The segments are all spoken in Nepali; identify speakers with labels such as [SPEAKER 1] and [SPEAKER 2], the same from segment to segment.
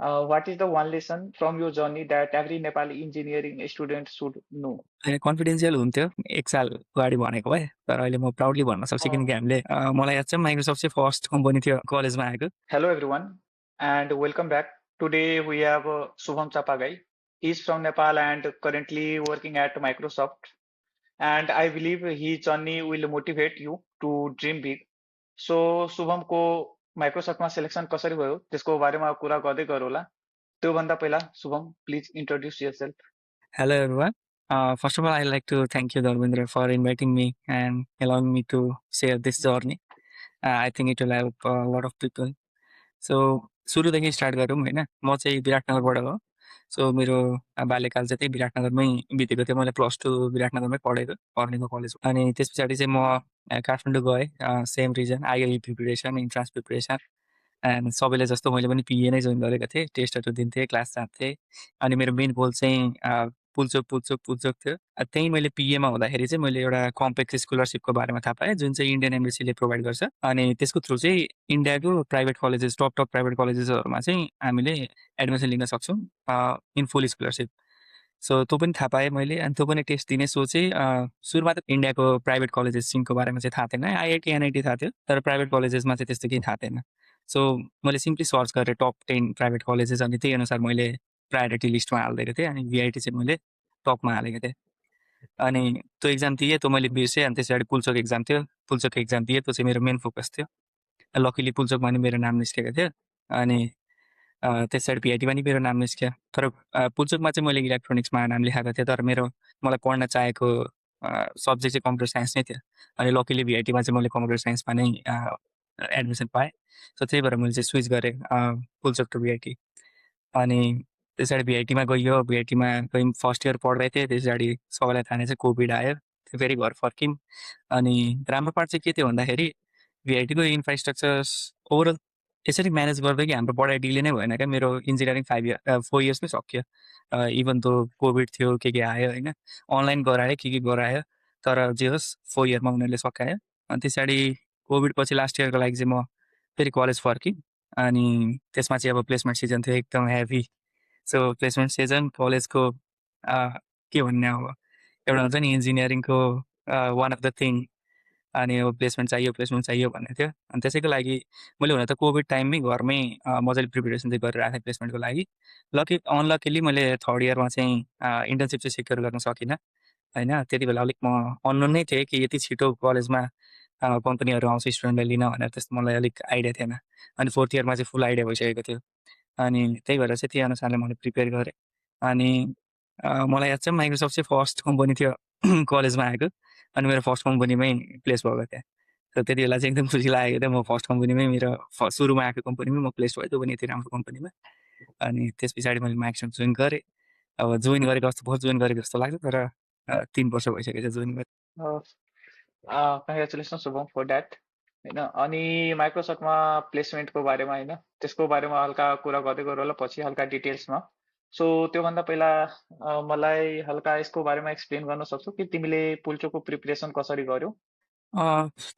[SPEAKER 1] What is the one lesson from your journey that every Nepali engineering student should know?
[SPEAKER 2] होइन कन्फिडेन्सियल हुन्थ्यो 1 साल अगाडि भनेको भए। तर अहिले म प्राउडली भन्न सक्छु
[SPEAKER 1] Uh,
[SPEAKER 2] किनकि हामीले मलाई याद छ माइक्रोसफ्ट चाहिँ फर्स्ट कम्पनी थियो कलेजमा आएको।
[SPEAKER 1] Hello everyone, and welcome back. Today we have Shubham Chapagai. He's from Nepal and currently working at Microsoft. And I believe his journey will motivate you to dream big. So Shubham को माइक्रोसफ्टमा सेलेक्सन कसरी भयो त्यसको बारेमा कुरा गर्दै गरौँला। त्योभन्दा पहिला Shubham please introduce yourself.
[SPEAKER 2] Hello everyone. First of all, I'd like to thank you, Dharmendra, for inviting me and allowing me to share this journey. I think it will help a lot of people. So सुरुदेखि स्टार्ट गरौँ होइन। म चाहिँ विराटनगरबाट हो। सो मेरो बाल्यकाल चाहिँ त्यही विराटनगरमै बितेको थियो। मैले +2 विराटनगरमै पढेको कलेज। अनि त्यस पछाडि चाहिँ म काठमाडौँ गएँ। Same reason IIB preparation, entrance preparation and सबैले जस्तो मैले पनि पिए नै जोइन गरेको थिएँ। टेस्टहरू दिन्थेँ, क्लास जान्थेँ। अनि मेरो मेन गोल चाहिँ पुल्चोक थियो। त्यहीँ मैले पिएमा हुँदाखेरि चाहिँ मैले एउटा कम्पेक्स स्कलरसिपको बारेमा थाहा पाएँ जुन चाहिँ इन्डियन एम्बेसीले प्रोभाइड गर्छ। अनि त्यसको थ्रु चाहिँ इन्डियाको प्राइभेट कलेजेस टप प्राइभेट कलेजेसहरूमा चाहिँ हामीले एडमिसन लिन सक्छौँ इन फुल स्कलरसिप। सो त्यो पनि थाहा पाएँ मैले। अनि त्यो पनि टेस्ट दिने सोचेँ। सुरुमा त इन्डियाको प्राइभेट कलेजेस सिङको बारेमा चाहिँ थाहा थिएन। आइआइटी एनआइटी थाहा थियो तर प्राइभेट कलेजेसमा चाहिँ त्यस्तो केही थाहा थिएन। सो मैले सिम्पली सर्च गरेँ टप 10 प्राइभेट कलेजेस अनि त्यही अनुसार मैले प्रायोरिटी लिस्टमा हालिदिएको थिएँ। अनि भिआइटी चाहिँ मैले टपमा हालेको थिएँ। अनि त्यो एक्जाम दिएँ, त्यो मैले बिर्सेँ। अनि त्यस पछाडि पुल्चोक एक्जाम थियो। पुल्चोक एक्जाम दिएँ, त्यो चाहिँ मेरो मेन फोकस थियो। लकिली पुल्चोकमा नि मेरो नाम निस्केको थियो। अनि त्यस पछाडि भिआइटीमा नि मेरो नाम निस्क्यो। तर पुल्चोकमा चाहिँ मैले इलेक्ट्रोनिक्समा नाम लेखाएको थिएँ तर मलाई पढ्न चाहेको सब्जेक्ट चाहिँ कम्प्युटर साइन्स नै थियो। अनि लकिली भिआइटीमा चाहिँ मैले कम्प्युटर साइन्समा नै एडमिसन पाएँ। सो त्यही भएर मैले चाहिँ स्विच गरेँ पुल्चोक टु भिआइटी। अनि त्यस पछाडि भिआइटीमा गइयो। भिआइटीमा गयौँ, फर्स्ट इयर पढ्दै थिएँ। त्यस पछाडि सबैलाई थाहा नै छ कोभिड आयो। फेरि घर फर्क्यौँ। अनि राम्रो पार्ट चाहिँ के थियो भन्दाखेरि भिआइटीको इन्फ्रास्ट्रक्चर्स ओभरअल यसरी म्यानेज गर्दै कि हाम्रो पढाइ डिले नै भएन क्या। मेरो इन्जिनियरिङ 4 इयर्समै सकियो। इभन दो कोभिड थियो, के आयो होइन, अनलाइन गरायो, के गरायो, तर जे होस् 4 इयरमा उनीहरूले सकायो। अनि त्यस पछाडि कोभिड पछि लास्ट इयरको लागि चाहिँ म फेरि कलेज फर्केँ। अनि त्यसमा चाहिँ अब प्लेसमेन्ट सिजन थियो एकदम हेभी। सो प्लेसमेन्ट सिजन कलेजको के भन्ने अब एउटा हुन्छ नि इन्जिनियरिङको वान अफ द थिङ। अनि अब प्लेसमेन्ट चाहियो भन्ने थियो। अनि त्यसैको लागि मैले हुन त कोभिड टाइममै घरमै मजाले प्रिपरेसन चाहिँ गरिरहेको थिएँ प्लेसमेन्टको लागि। अनलकिली मैले थर्ड इयरमा चाहिँ इन्टर्नसिप चाहिँ सेक्युर गर्न सकिनँ होइन। त्यति बेला अलिक म अननोन नै थिएँ कि यति छिटो कलेजमा कम्पनीहरू आउँछ स्टुडेन्टलाई लिन भनेर, त्यस्तो मलाई अलिक आइडिया थिएन। अनि फोर्थ इयरमा चाहिँ फुल आइडिया भइसकेको थियो। अनि त्यही भएर चाहिँ त्यही अनुसारले मैले प्रिपेयर गरेँ। अनि मलाई याद छ माइक्रोसफ्ट चाहिँ फर्स्ट कम्पनी थियो कलेजमा आएको। अनि मेरो फर्स्ट कम्पनीमै प्लेस भएको थिएँ। तर त्यति बेला चाहिँ एकदम खुसी लागेको थियो। म फर्स्ट कम्पनीमै मेरो सुरुमा आएको कम्पनीमै म प्लेस भएँ, त्यो पनि यति राम्रो कम्पनीमा। अनि त्यस पछाडि मैले माइक्रोसफ्ट जोइन गरेँ। अब जोइन गरेको जस्तो बहुत जोइन गरेको जस्तो लाग्छ तर 3 वर्ष भइसकेको छ जोइन गरेँ।
[SPEAKER 1] कङ्ग्रेचुलेसन शुभम फर द्याट होइन। अनि माइक्रोसफ्टमा प्लेसमेन्टको बारेमा होइन त्यसको बारेमा हल्का कुरा गर्दै गरौँला पछि हल्का डिटेल्समा। सो त्योभन्दा पहिला मलाई हल्का यसको बारेमा एक्सप्लेन गर्न सक्छौ कि तिमीले पुल्चोकको प्रिपरेसन कसरी गर्यौ?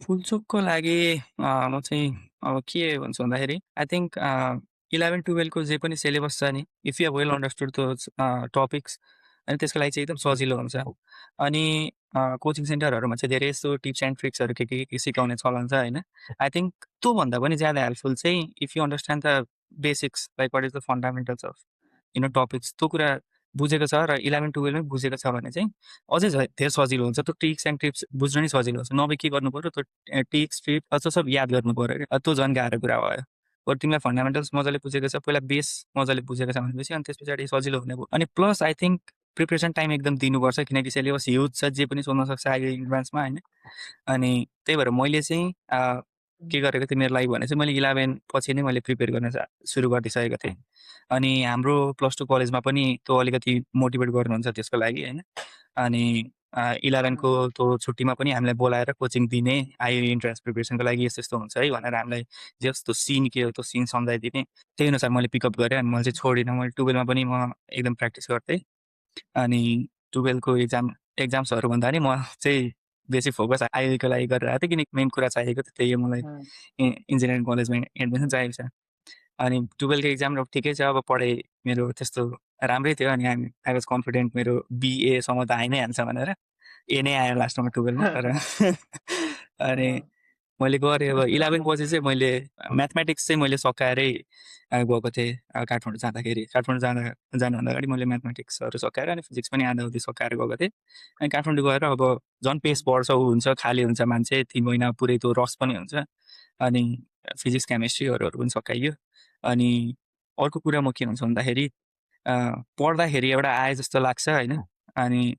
[SPEAKER 2] फुलचोकको लागि म चाहिँ अब के भन्छु भन्दाखेरि आई थिङ्क 11-12को जे पनि सिलेबस छ नि, if you well understood those topics अनि त्यसको लागि चाहिँ एकदम सजिलो हुन्छ। अनि कोचिङ सेन्टरहरूमा चाहिँ धेरै यस्तो टिप्स एन्ड ट्रिक्सहरू के सिकाउने चलन छ होइन। आई थिङ्क त्योभन्दा पनि ज्यादा हेल्पफुल चाहिँ if you understand the basics like what is the fundamentals of topics, त्यो कुरा बुझेको छ र 11-12मै बुझेको छ भने चाहिँ अझै धेरै सजिलो हुन्छ। त्यो ट्रिक्स एन्ड टिप्स बुझ्न नै सजिलो हुन्छ। नभए के गर्नु पऱ्यो, त्यो टिप्स ट्रिप त्यो सब याद गर्नु पऱ्यो क्या। त्यो झन् गाह्रो कुरा भयो। बरु तिमीलाई फन्डामेन्टल्स मजाले बुझेको छ, पहिला बेस मजाले बुझेको छ भनेपछि अनि त्यस पछाडि सजिलो हुने भयो। अनि plus I think preparation time एकदम दिनुपर्छ किनकि सिलेबस ह्युज छ, जे पनि सोध्न सक्छ अहिले इन्ट्रान्समा होइन। अनि त्यही भएर मैले चाहिँ के गरेको थिएँ मेरो लागि भने चाहिँ मैले 11 पछि नै मैले प्रिपेयर गर्न सुरु गरिदिइसकेको थिएँ। अनि हाम्रो +2 कलेजमा पनि त्यो अलिकति मोटिभेट गर्नुहुन्छ त्यसको लागि होइन। अनि 11को त्यो छुट्टीमा पनि हामीलाई बोलाएर कोचिङ दिने, आइआइबी इन्ट्रान्स प्रिपरेसनको लागि यस्तो यस्तो हुन्छ है भनेर हामीलाई जस्तो सिन के हो त्यो सिन सम्झाइदिने। त्यही अनुसार मैले पिकअप गरेँ अनि मैले चाहिँ छोडिनँ। मैले 12मा पनि म एकदम प्र्याक्टिस गर्थेँ। अनि 12को एक्जाम्सहरू भन्दा नि म चाहिँ बेसी फोकस आइआइबीको लागि गरेर आएको थिएँ किनकि मेन कुरा चाहिएको थियो त्यही हो, मलाई इन्जिनियरिङ कलेजमा एडमिसन चाहिएको छ। अनि 12 को एक्जाम ठिकै छ, अब पढाइ मेरो त्यस्तो राम्रै थियो अनि आई वाज कन्फिडेन्ट मेरो BA सम्म त आइ नै हाल्छ भनेर। ए नै आयो लास्टमा 12 मा तर अनि मैले गरेँ। अब 11 पछि चाहिँ मैले म्याथमेटिक्स चाहिँ मैले सकाएरै गएको थिएँ काठमाडौँ जाँदाखेरि। काठमाडौँ जानुभन्दा अगाडि मैले म्याथमेटिक्सहरू सकाएर अनि फिजिक्स पनि आधा-उधी सकाएर गएको थिएँ। अनि काठमाडौँ गएर अब झन् पेस बढ्छ, ऊ हुन्छ, खाली हुन्छ मान्छे, 3 महिना पुरै त्यो रस पनि हुन्छ। अनि फिजिक्स केमिस्ट्रीहरू पनि सकाइयो। अनि अर्को कुरा म के हुन्छ भन्दाखेरि पढ्दाखेरि एउटा आए जस्तो लाग्छ होइन, अनि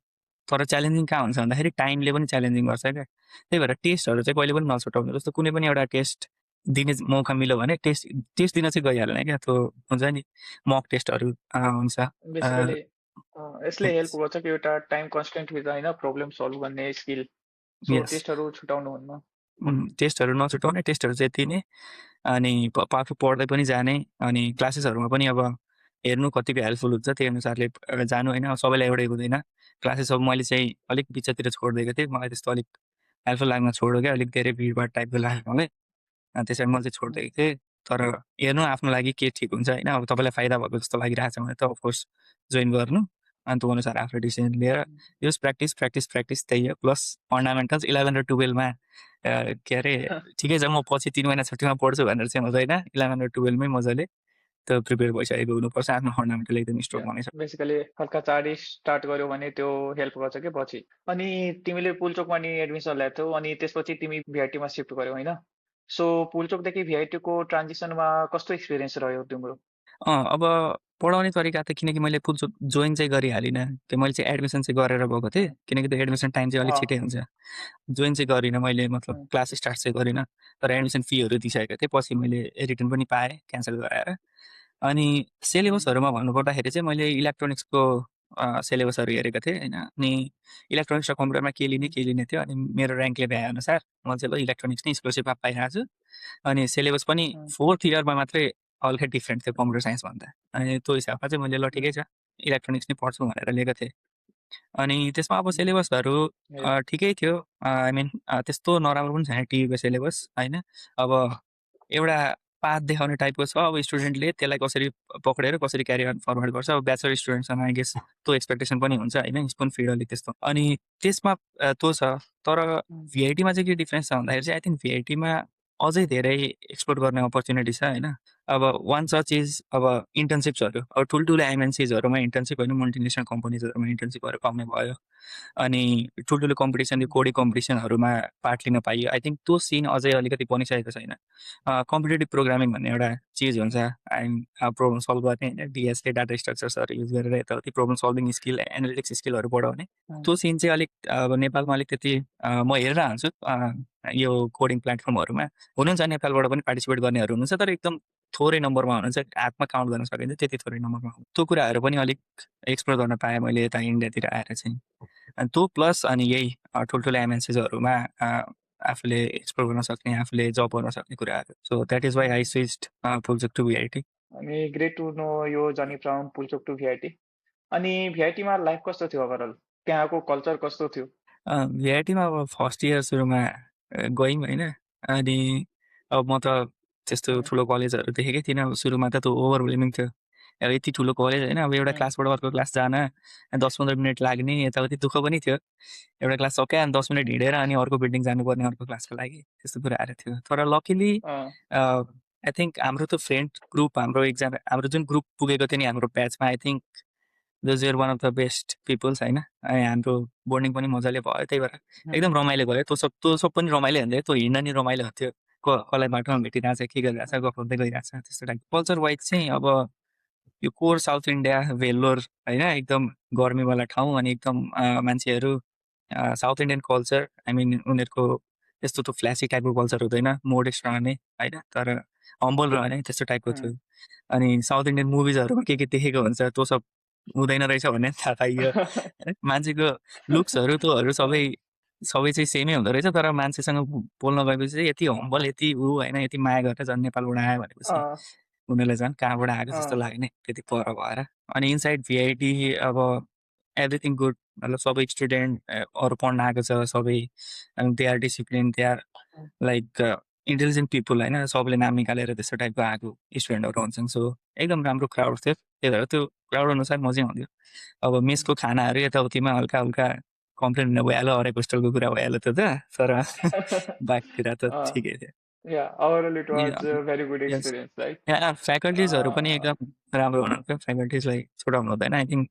[SPEAKER 2] तर च्यालेन्जिङ कहाँ हुन्छ भन्दाखेरि टाइमले पनि च्यालेन्जिङ गर्छ क्या। त्यही भएर टेस्टहरू चाहिँ कहिले पनि नछुटाउनु। जस्तो कुनै पनि एउटा टेस्ट दिने मौका मिल्यो भने टेस्ट दिन चाहिँ गइहाल्ने क्या। त्यो हुन्छ नि मक टेस्टहरू हुन्छ।
[SPEAKER 1] बेसिकली यसले हेल्प गर्छ कि एउटा टाइम कन्स्टेन्ट भित्र होइन प्रब्लम सल्भ गर्ने स्किल, सो
[SPEAKER 2] यस,
[SPEAKER 1] टेस्टहरू छुटाउनु हुन्न।
[SPEAKER 2] टेस्टहरू नछुटाउने, टेस्टहरू चाहिँ यति नै। अनि आफू पढ्दै पनि जाने, अनि क्लासेसहरूमा पनि अब हेर्नु कतिको हेल्पफुल हुन्छ त्यही अनुसारले जानु होइन। अब सबैलाई एउटै हुँदैन। क्लासेस अब मैले चाहिँ अलिक बिचतिर छोडिदिएको थिएँ, मलाई त्यस्तो अलिक हेल्पफुल लाग्न छोड्यो क्या, अलिक धेरै भिडभाड टाइपको लाग्यो मलाई। त्यसरी मैले चाहिँ छोडिदिएको थिएँ। तर हेर्नु आफ्नो लागि के ठिक हुन्छ होइन। अब तपाईँलाई फाइदा भएको जस्तो लागिरहेको छ भने त अफकोर्स जोइन गर्नु, अनि त्यो अनुसार आफूले डिसिजन लिएर यस प्र्याक्टिस प्र्याक्टिस प्र्याक्टिस त्यही हो। प्लस फन्डामेन्टल्स 11 र 12मा के अरे ठिकै छ, म पछि 3 महिना छुट्टीमा पढ्छु भनेर चाहिँ हुँदैन। 11 र 12मै मजाले त्यो प्रिपेयर भइसकेको हुनुपर्छ, आफ्नो फन्डामेन्टल एकदम स्ट्रङ हुनेछ।
[SPEAKER 1] बेसिकली हल्का चाँडै स्टार्ट गर्यो भने त्यो हेल्प गर्छ कि पछि। अनि तिमीले पुल्चोकमा नि एडमिसन ल्याएको थियौ अनि त्यसपछि तिमी VIT मा सिफ्ट गर्यौ होइन? सो पुल्चोकदेखि VIT को ट्रान्जिसनमा कस्तो एक्सपिरियन्स रह्यो तिम्रो?
[SPEAKER 2] अब पढाउने तरिका त किनकि मैले पुल्चोक जोइन चाहिँ गरिहालिनँ, त्यो मैले चाहिँ एडमिसन चाहिँ गरेर गएको थिएँ, किनकि त्यो एडमिसन टाइम चाहिँ अलिक छिटै हुन्छ। जोइन चाहिँ गरिनँ मैले, मतलब क्लास स्टार्ट चाहिँ गरिनँ, तर एडमिसन फीहरू दिइसकेको थिएँ। पछि मैले रिटर्न पनि पाएँ क्यान्सल गराएर। अनि सिलेबसहरूमा भन्नुपर्दाखेरि चाहिँ मैले इलेक्ट्रोनिक्सको सिलेबसहरू हेरेको थिएँ होइन। अनि इलेक्ट्रोनिक्स र कम्प्युटरमा के लिने थियो। अनि मेरो ऱ्याङ्कले भ्याएअनुसार म चाहिँ ल इलेक्ट्रोनिक्स नै स्कलरसिपमा पाइरहेको छु। अनि सिलेबस पनि 4th इयरमा मात्रै अलरेडी डिफ्रेन्ट थियो कम्प्युटर साइन्सभन्दा। अनि त्यो हिसाबमा चाहिँ मैले ल ठिकै छ इलेक्ट्रोनिक्स नै पढ्छु भनेर लिएको थिएँ। अनि त्यसमा अब सिलेबसहरू ठिकै थियो। आई मिन त्यस्तो नराम्रो पनि छैन टियुको सिलेबस होइन। अब एउटा पाथ देखाउने टाइपको छ। अब स्टुडेन्टले त्यसलाई कसरी पक्रेर कसरी क्यारी अन फरवर्ड गर्छ। अब ब्याचलर स्टुडेन्टसँग आई गेस त्यो एक्सपेक्टेसन पनि हुन्छ होइन, स्पुन फिड अलिक त्यस्तो। अनि त्यसमा त्यो छ। तर VITमा चाहिँ के डिफ्रेन्स छ भन्दाखेरि चाहिँ आई थिङ्क VITमा अझै धेरै एक्सप्लोर गर्ने अपर्च्युनिटी छ होइन। अब वान सच इज अब इन्टर्नसिप्सहरू, अब ठुल्ठुलो MNCsहरूमा इन्टर्नसिप होइन, मल्टिनेसनल कम्पनीजहरूमा इन्टर्नसिपहरू पाउने भयो। अनि ठुल्ठुलो कम्पिटिसन, यो कोडिङ कम्पिटिसनहरूमा पार्ट लिन पाइयो। आई थिङ्क त्यो सिन अझै अलिकति बनिसकेको छैन। कम्पिटेटिभ प्रोग्रामिङ भन्ने एउटा चिज हुन्छ, एन्ड प्रब्लम सल्भ गर्ने होइन, DSA डाटा स्ट्रक्चर्सहरू युज गरेर यताउति प्रब्लम सल्भिङ स्किल, एनालिटिक्स स्किलहरू बढाउने। त्यो सिन चाहिँ अलिक अब नेपालमा अलिक त्यति म हेरेर हाल्छु यो कोडिङ प्लेटफर्महरूमा। हुनुहुन्छ नेपालबाट पनि पार्टिसिपेट गर्नेहरू हुनुहुन्छ, तर एकदम थोरै नम्बरमा हुनुहुन्छ, हातमा काउन्ट गर्न सकिन्छ त्यति थोरै नम्बरमा। त्यो कुराहरू पनि अलिक एक्सप्लोर गर्न पाएँ मैले यता इन्डियातिर आएर चाहिँ। अनि त्यो प्लस अनि यही ठुल्ठुलो MNCsहरूमा आफूले एक्सप्लोर गर्न सक्ने, आफूले जब गर्न सक्ने कुराहरू। So that is why I switched Pulchowk to VIT।
[SPEAKER 1] अनि ग्रेट टु नो यो journey from Pulchowk to VIT। अनि VITमा लाइफ कस्तो थियो ओभरअल? त्यहाँको कल्चर कस्तो थियो?
[SPEAKER 2] VITमा अब फर्स्ट इयर सुरुमा गयौँ होइन। अनि अब म त त्यस्तो ठुलो कलेजहरू देखेकै थिइनँ। अब सुरुमा त त्यो ओभरवेलमिङ थियो। अब यति ठुलो कलेज होइन, अब एउटा क्लासबाट अर्को क्लास जान 10-15 मिनट लाग्ने, यताउति दुःख पनि थियो। एउटा क्लास सक्यो अनि 10 मिनट हिँडेर अनि अर्को बिल्डिङ जानुपर्ने अर्को क्लासको लागि, त्यस्तो कुराहरू थियो। तर लकिली आई थिङ्क हाम्रो त्यो फ्रेन्ड ग्रुप, हाम्रो जुन ग्रुप पुगेको थियो नि हाम्रो ब्याचमा, I think those are one of the best peoples होइन। अनि हाम्रो बोन्डिङ पनि मजाले भयो, त्यही भएर एकदम रमाइलो भयो। त्यो सब पनि रमाइलो हुन्थ्यो, त्यो हिँड्न नि रमाइलो हुन्थ्यो। कसलाई बाटोमा भेटिरहेछ, के गरिरहेछ, गफ गर्दै गइरहेछ, त्यस्तो टाइप। कल्चर वाइज चाहिँ अब यो कोर साउथ इन्डिया, भेल्लोर होइन, एकदम गर्मीवाला ठाउँ। अनि एकदम मान्छेहरू south Indian culture, I mean उनीहरूको त्यस्तो त्यो फ्ल्यासी टाइपको कल्चर हुँदैन, मोडेस्ट रहने होइन, तर हम्बल रहने त्यस्तो टाइपको थियो। अनि साउथ इन्डियन मुभिजहरूमा के देखेको हुन्छ त्यो सब हुँदैन रहेछ भन्ने थाहा पाइयो। मान्छेको लुक्सहरू त्योहरू सबै चाहिँ सेमै हुँदो रहेछ, तर मान्छेसँग बोल्न गएपछि चाहिँ यति हम्बल, यति होइन, यति माया गरेर झन् नेपालबाट आयो भनेपछि उनीहरूलाई झन् कहाँबाट आएको जस्तो लाग्ने, त्यति पर भएर। अनि इनसाइड VIT अब एभ्रिथिङ गुड, मतलब सबै स्टुडेन्ट अरू पढ्न आएको छ सबै, they are discipline, they are like intelligent people होइन सबले नाम निकालेर त्यस्तो टाइपको आएको स्टुडेन्टहरू हुन्छन्। सो एकदम राम्रो क्राउड थियो, त्यही भएर त्यो क्राउड अनुसार मजै आउँथ्यो। अब मेसको खानाहरू यताउतिमा हल्का हल्का कम्प्लेन हुन भइहाल्यो, हरेक होस्टेलको कुरा भइहाल्यो त्यो त, तर बाँकी कुरा त
[SPEAKER 1] Uh,
[SPEAKER 2] ठिकै थियो।
[SPEAKER 1] yeah, overall it
[SPEAKER 2] अनि
[SPEAKER 1] was a very good
[SPEAKER 2] yes,
[SPEAKER 1] experience, right?
[SPEAKER 2] यहाँ फ्याकल्टिजहरू पनि
[SPEAKER 1] Uh,
[SPEAKER 2] एकदम राम्रो हुनुहुन्थ्यो, फ्याकल्टिजलाई छुटाउनु हुँदैन। I think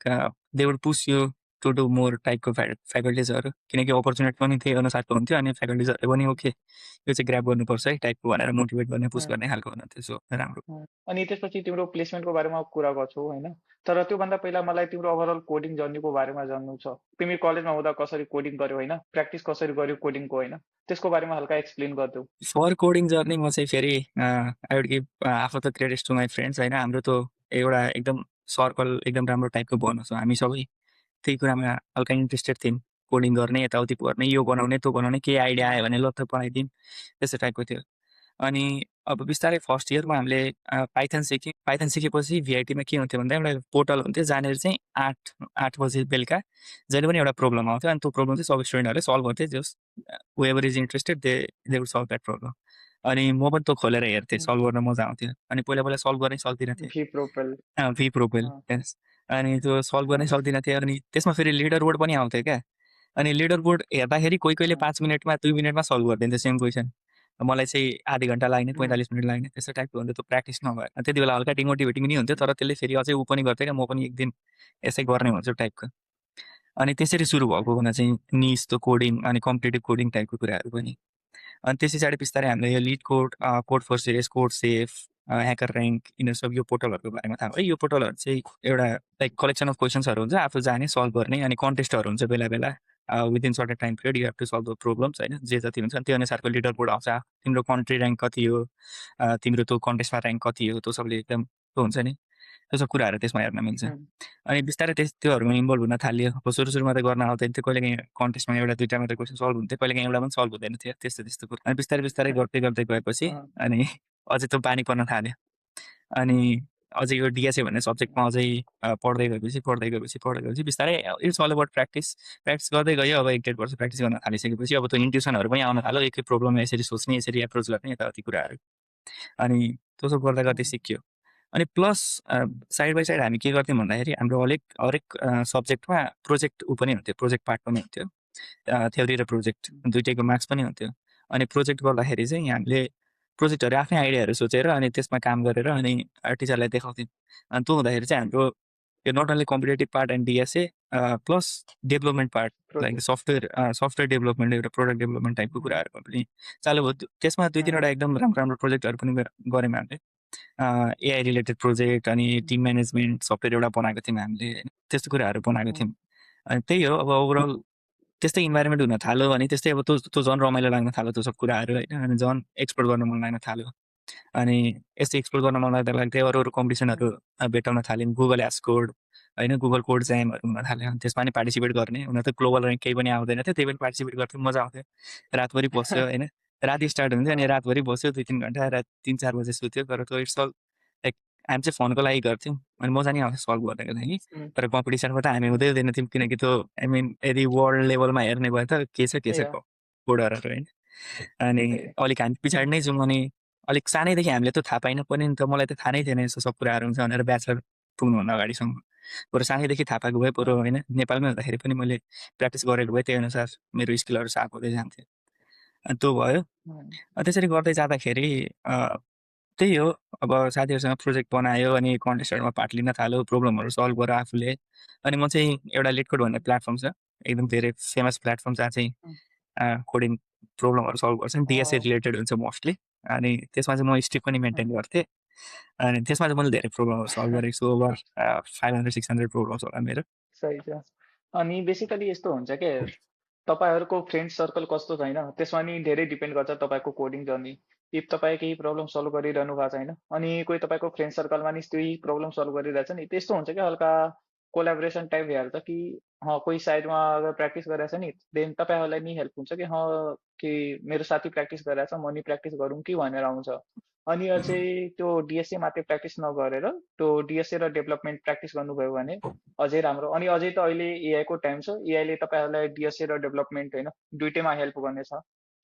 [SPEAKER 2] they would push you to do more टाइपको फ्याकल्टिजहरू, किनकि अपर्च्युनिटी पनि त्यही अनुसारको हुन्थ्यो अनि फ्याकल्टिजहरूले पनि ओके यो चाहिँ ग्राब गर्नुपर्छ है टाइपको भनेर मोटिभेट गर्ने, पुस
[SPEAKER 1] mm.
[SPEAKER 2] गर्ने खालको हुनुहुन्थ्यो। सो राम्रो।
[SPEAKER 1] अनि त्यसपछि तिम्रो प्लेसमेन्टको बारेमा कुरा गर्छौ होइन, तर त्योभन्दा पहिला मलाई तिम्रो ओभरअल कोडिङ जर्नीको बारेमा जान्नु छ। तिमी कलेजमा हुँदा कसरी कोडिङ गर्यौ होइन, प्र्याक्टिस कसरी गर्यौ कोडिङको होइन, त्यसको बारेमा हल्का एक्सप्लेन गरिदेऊ।
[SPEAKER 2] फर कोडिङ जर्नी म चाहिँ फेरि आई वुड गिभ आफ्नो त क्रेडिट्स टु माई फ्रेन्ड्स होइन। हाम्रो त एउटा एकदम सर्कल एकदम राम्रो टाइपको बनाउँछ, हामी सबै त्यही कुरामा हल्का इन्ट्रेस्टेड थियौँ, कोडिङ गर्ने, यताउति गर्ने, यो बनाउने त्यो बनाउने, केही आइडिया आयो भने ल त बनाइदिउँ, त्यस्तो टाइपको थियो। अनि अब बिस्तारै फर्स्ट इयरमा हामीले पाइथन सिक्यौँ। पाइथन सिकेपछि भिआइटीमा के हुन्थ्यो भन्दा एउटा पोर्टल हुन्थ्यो जहाँनिर चाहिँ 8 बजी बेलुका जहिले पनि एउटा प्रब्लम आउँथ्यो अनि त्यो प्रब्लम चाहिँ सब स्टुडेन्टहरूले सल्भ गर्थ्यो। जस whoever is interested they would solve that problem. अनि म पनि त्यो खोलेर हेर्थेँ, सल्भ गर्न मजा आउँथ्यो। अनि पहिला पहिला सल्भ गर्नै सक्दिनँ थिएँ।
[SPEAKER 1] भी प्रोपेल।
[SPEAKER 2] भी प्रोपेल, यस। अनि त्यो सल्भ गर्नै सक्दिनँ थिएँ। अनि त्यसमा फेरि लिडर बोर्ड पनि आउँथ्यो क्या। अनि लिडर बोर्ड हेर्दाखेरि कोही कोहीले 5 मिनटमा 2 मिनटमा सल्भ गरिदिन्थ्यो सेम क्वेसन। मलाई चाहिँ आधी घन्टा लाग्ने, 45 मिनट लाग्ने, त्यस्तो टाइपको हुन्थ्यो, त्यो प्र्याक्टिस नभएर। त्यति बेला हल्का डिमोटिभेटिङ पनि हुन्थ्यो, तर त्यसले फेरि अझै ऊ पनि गर्थ्यो क्या, म पनि एक दिन यसै गर्ने भन्छु टाइपको। अनि त्यसरी सुरु भएको हुन चाहिँ निस, त्यो कोडिङ अनि कम्पिटेटिभ कोडिङ टाइपको कुराहरू पनि। अनि त्यस पछाडि बिस्तारै हामीले यो LeetCode, Codeforces, CodeChef, HackerRank, यिनीहरू सब यो पोर्टलहरूको बारेमा थाहा भयो। यो पोर्टलहरू चाहिँ एउटा लाइक कलेक्सन अफ क्वेसन्सहरू हुन्छ, आफू जाने सल्भ गर्ने, अनि कन्टेस्टहरू हुन्छ बेला बेला। Within certain time period you have to solve the problems होइन, जे जति हुन्छ त्यो अनुसारको लिडर बोर्ड आउँछ। तिम्रो कन्ट्री ऱ्याङ्क कति हो, तिम्रो त्यो कन्टेस्टमा ऱ्याङ्क कति हो, त्यो सबले एकदम त्यो हुन्छ नि, त्यो सब कुराहरू त्यसमा हेर्न मिल्छ। अनि बिस्तारै त्योहरूमा इन्भल्भ हुन थाल्यो। अब सुरुमा त गर्न आउँदैन थियो, कहिले काहीँ कन्टेस्टमा एउटा दुइटा मात्रै क्वेसन सल्भ हुन्थ्यो, कहिले काहीँ एउटा पनि सल्भ हुँदैन थियो, त्यस्तो त्यस्तो कुरो। अनि बिस्तारै बिस्तारै गर्दै गर्दै गएपछि अनि अझै त्यो बानी पर्न थाल्यो। अनि अझै यो डिएसए भन्ने सब्जेक्टमा अझै पढ्दै गएपछि बिस्तारै इट्स अल अबाउट प्र्याक्टिस गर्दै गयो। अब 1-1.5 वर्ष प्र्याक्टिस गर्न थालिसकेपछि अब त्यो इन्ट्युसनहरू पनि आउन थाल्यो, एकै प्रब्लममा यसरी सोच्ने, यसरी एप्रोच गर्ने, यताउति कुराहरू। अनि त्यो सब गर्दा गर्दै सिक्यो। अनि प्लस साइड बाई साइड हामी के गर्थ्यौँ भन्दाखेरि हाम्रो हरेक सब्जेक्टमा प्रोजेक्ट पनि हुन्थ्यो, प्रोजेक्ट पार्ट पनि हुन्थ्यो, थ्योरी र प्रोजेक्ट दुइटैको मार्क्स पनि हुन्थ्यो। अनि प्रोजेक्ट गर्दाखेरि चाहिँ हामीले प्रोजेक्टहरू आफ्नै आइडियाहरू सोचेर अनि त्यसमा काम गरेर अनि टिचरलाई देखाउँथ्यौँ। अनि त्यो हुँदाखेरि चाहिँ हाम्रो यो not only competitive part and DSA plus development part, like software development, एउटा प्रोडक्ट डेभलपमेन्ट टाइपको कुराहरू पनि चालु भयो। त्यसमा 2-3वटा एकदम राम्रो राम्रो प्रोजेक्टहरू पनि गऱ्यौँ हामीले। एआई रिलेटेड प्रोजेक्ट अनि टिम म्यानेजमेन्ट सफ्टवेयर एउटा बनाएको थियौँ हामीले, त्यस्तो कुराहरू बनाएको थियौँ। अनि त्यही हो, अब ओभरअल त्यस्तै इन्भाइरोमेन्ट हुन थाल्यो अनि त्यस्तै अब त्यो झन् रमाइलो लाग्न थाल्यो त्यो सब कुराहरू होइन, अनि झन् एक्सप्लोर गर्न मन लाग्न थाल्यो। अनि यस्तो एक्सप्लोर गर्न मन लाग्दा लाग्दै अरू कम्पिटिसनहरू भेटाउन थाल्यौँ, गुगल एप्स कोड होइन, गुगल कोड ज्यामहरू हुन थाल्यो। अनि त्यसमा पनि पार्टिसिपेट गर्ने, हुन त ग्लोबल ऱ्याङ्क केही पनि आउँदैन थियो, त्यही पनि पार्टिसिपेट गर्थ्यौँ, मजा आउँथ्यो। रातभरि बस्यो होइन, राति स्टार्ट हुन्थ्यो अनि रातभरि बस्यो 2-3 घन्टा, रात 3-4 बजे सुत्यो। तर त्यो इट्स अल लाइक हामी चाहिँ फनको लागि गर्थ्यौँ अनि मजा नि आउँथ्यो सल्भ गरेको लागि। तर कम्पिटिसनमा त हामी हुँदैन थियौँ, किनकि त्यो आई मिन यदि वर्ल्ड लेभलमा हेर्ने भयो त के छ कोडरहरू होइन। अनि अलिक हामी पछाडि नै छौँ। अनि अलिक सानैदेखि हामीले त थाहा पाइन पनि नि त, मलाई त थाहा नै थिएन यस्तो सब कुराहरू हुन्छ भनेर ब्याचलर पुग्नुभन्दा अगाडिसम्म। बरु सानैदेखि थाहा पाएको भए बरु होइन, नेपालमै हुँदाखेरि पनि मैले प्र्याक्टिस गरेको भए त्यही अनुसार मेरो स्किलहरू सार्प हुँदै जान्थ्यो। अनि त्यो भयो। त्यसरी गर्दै जाँदाखेरि त्यही हो, अब साथीहरूसँग प्रोजेक्ट बनायो अनि कन्टेस्टहरूमा पार्ट लिन थाल्यो, प्रब्लमहरू सल्भ गरेर आफूले। अनि म चाहिँ एउटा लिडकोड भन्ने प्लेटफर्म छ, एकदम धेरै फेमस प्लेटफर्म, जहाँ चाहिँ कोडिङ प्रब्लमहरू सल्भ गर्छ, डिएसए रिलेटेड हुन्छ मोस्टली। अनि त्यसमा चाहिँ म स्ट्रिक पनि मेन्टेन गर्थेँ। अनि त्यसमा चाहिँ मैले धेरै प्रब्लमहरू सल्भ गरेको छु, ओभर 500-600 प्रब्लम्स होला मेरो।
[SPEAKER 1] सही छ। अनि बेसिकली यस्तो हुन्छ के, तपाईँहरूको फ्रेन्ड सर्कल कस्तो छैन त्यसमा नि धेरै डिपेन्ड गर्छ तपाईँको कोडिङ जर्नी। इफ तपाईँ केही प्रब्लम सल्भ गरिरहनु भएको छैन अनि कोही तपाईँको फ्रेन्ड सर्कलमा नि त्यही प्रब्लम सल्भ गरिरहेछ नि, त्यस्तो हुन्छ कि हल्का कोलाबोरेसन टाइप भइहाल्छ कि कोही साइडमा अगर प्र्याक्टिस गरिरहेछ नि देन तपाईँहरूलाई नि हेल्प हुन्छ कि मेरो साथी प्र्याक्टिस गरिरहेछ म नि प्र्याक्टिस गरौँ कि भनेर आउँछ। अनि अझै त्यो डिएसए मात्रै प्र्याक्टिस नगरेर त्यो डिएसए र डेभलपमेन्ट प्र्याक्टिस गर्नुभयो भने अझै राम्रो। अनि अझै त अहिले एआईको टाइम छ, एआईले तपाईँहरूलाई डिएसए र डेभलपमेन्ट होइन दुइटैमा हेल्प गर्नेछ।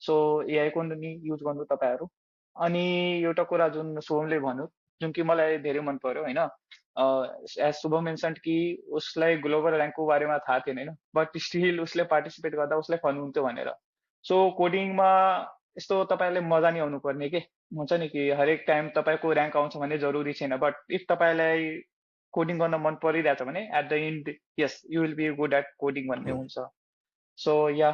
[SPEAKER 1] सो एआईको नि युज गर्नु तपाईँहरू। अनि एउटा कुरा जुन शुभमले भन्यो जुन कि मलाई धेरै मन पर्यो होइन, एज शुभम मेन्सन कि उसलाई ग्लोबल ऱ्याङ्कको बारेमा थाहा थिएन होइन, बट स्टिल उसले पार्टिसिपेट गर्दा उसलाई फन हुन्थ्यो भनेर। सो कोडिङमा यस्तो तपाईँलाई मजा नि आउनु पर्ने के हुन्छ नि कि हरेक टाइम तपाईँको ऱ्याङ्क आउँछ भन्ने जरुरी छैन, बट इफ तपाईँलाई कोडिङ गर्न मन परिरहेछ भने at the end yes you will be good at coding भन्ने हुन्छ। So yeah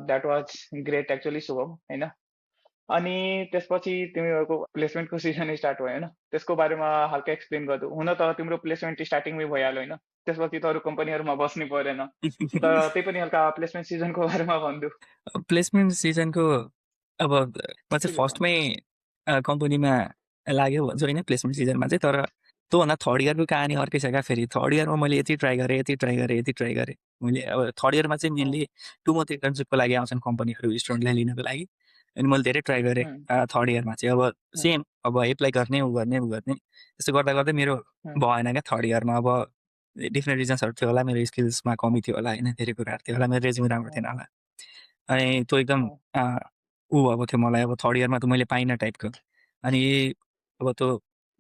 [SPEAKER 1] that was great actually Shubham होइन। अनि त्यसपछि तिमीहरूको प्लेसमेन्टको सिजन स्टार्ट भयो होइन, त्यसको बारेमा हल्का एक्सप्लेन गर्दो। हुन त तिम्रो प्लेसमेन्ट स्टार्टिङमै भइहाल्यो होइन, त्यसपछि त अरू कम्पनीहरूमा बस्नै परेन, तर त्यही पनि हल्का प्लेसमेन्ट सिजनको बारेमा भनिदेऊ।
[SPEAKER 2] प्लेसमेन्ट सिजनको अब म चाहिँ फर्स्टमै कम्पनीमा लाग्यो भन्छु होइन प्लेसमेन्ट सिजनमा चाहिँ। तर त्योभन्दा थर्ड इयरको कहानी अर्कै छ क्या। फेरि थर्ड इयरमा मैले यति ट्राई गरेँ मैले। अब थर्ड इयरमा चाहिँ मेनली 2 मन्थ इन्टर्नसिपको लागि आउँछन् कम्पनीहरू स्टुडेन्टलाई लिनको लागि। अनि मैले धेरै ट्राई गरेँ थर्ड इयरमा चाहिँ। अब सेम अब एप्लाई गर्ने ऊ गर्ने त्यस्तो गर्दा गर्दै मेरो भएन क्या थर्ड इयरमा। अब डिफ्रेन्ट रिजन्सहरू थियो होला, मेरो स्किल्समा कमी थियो होला होइन, धेरै कुराहरू थियो होला, मेरो रेज्युम राम्रो थिएन होला। अनि त्यो एकदम ऊ भएको थियो मलाई। अब थर्ड इयरमा त मैले पाइनँ टाइपको। अनि अब त्यो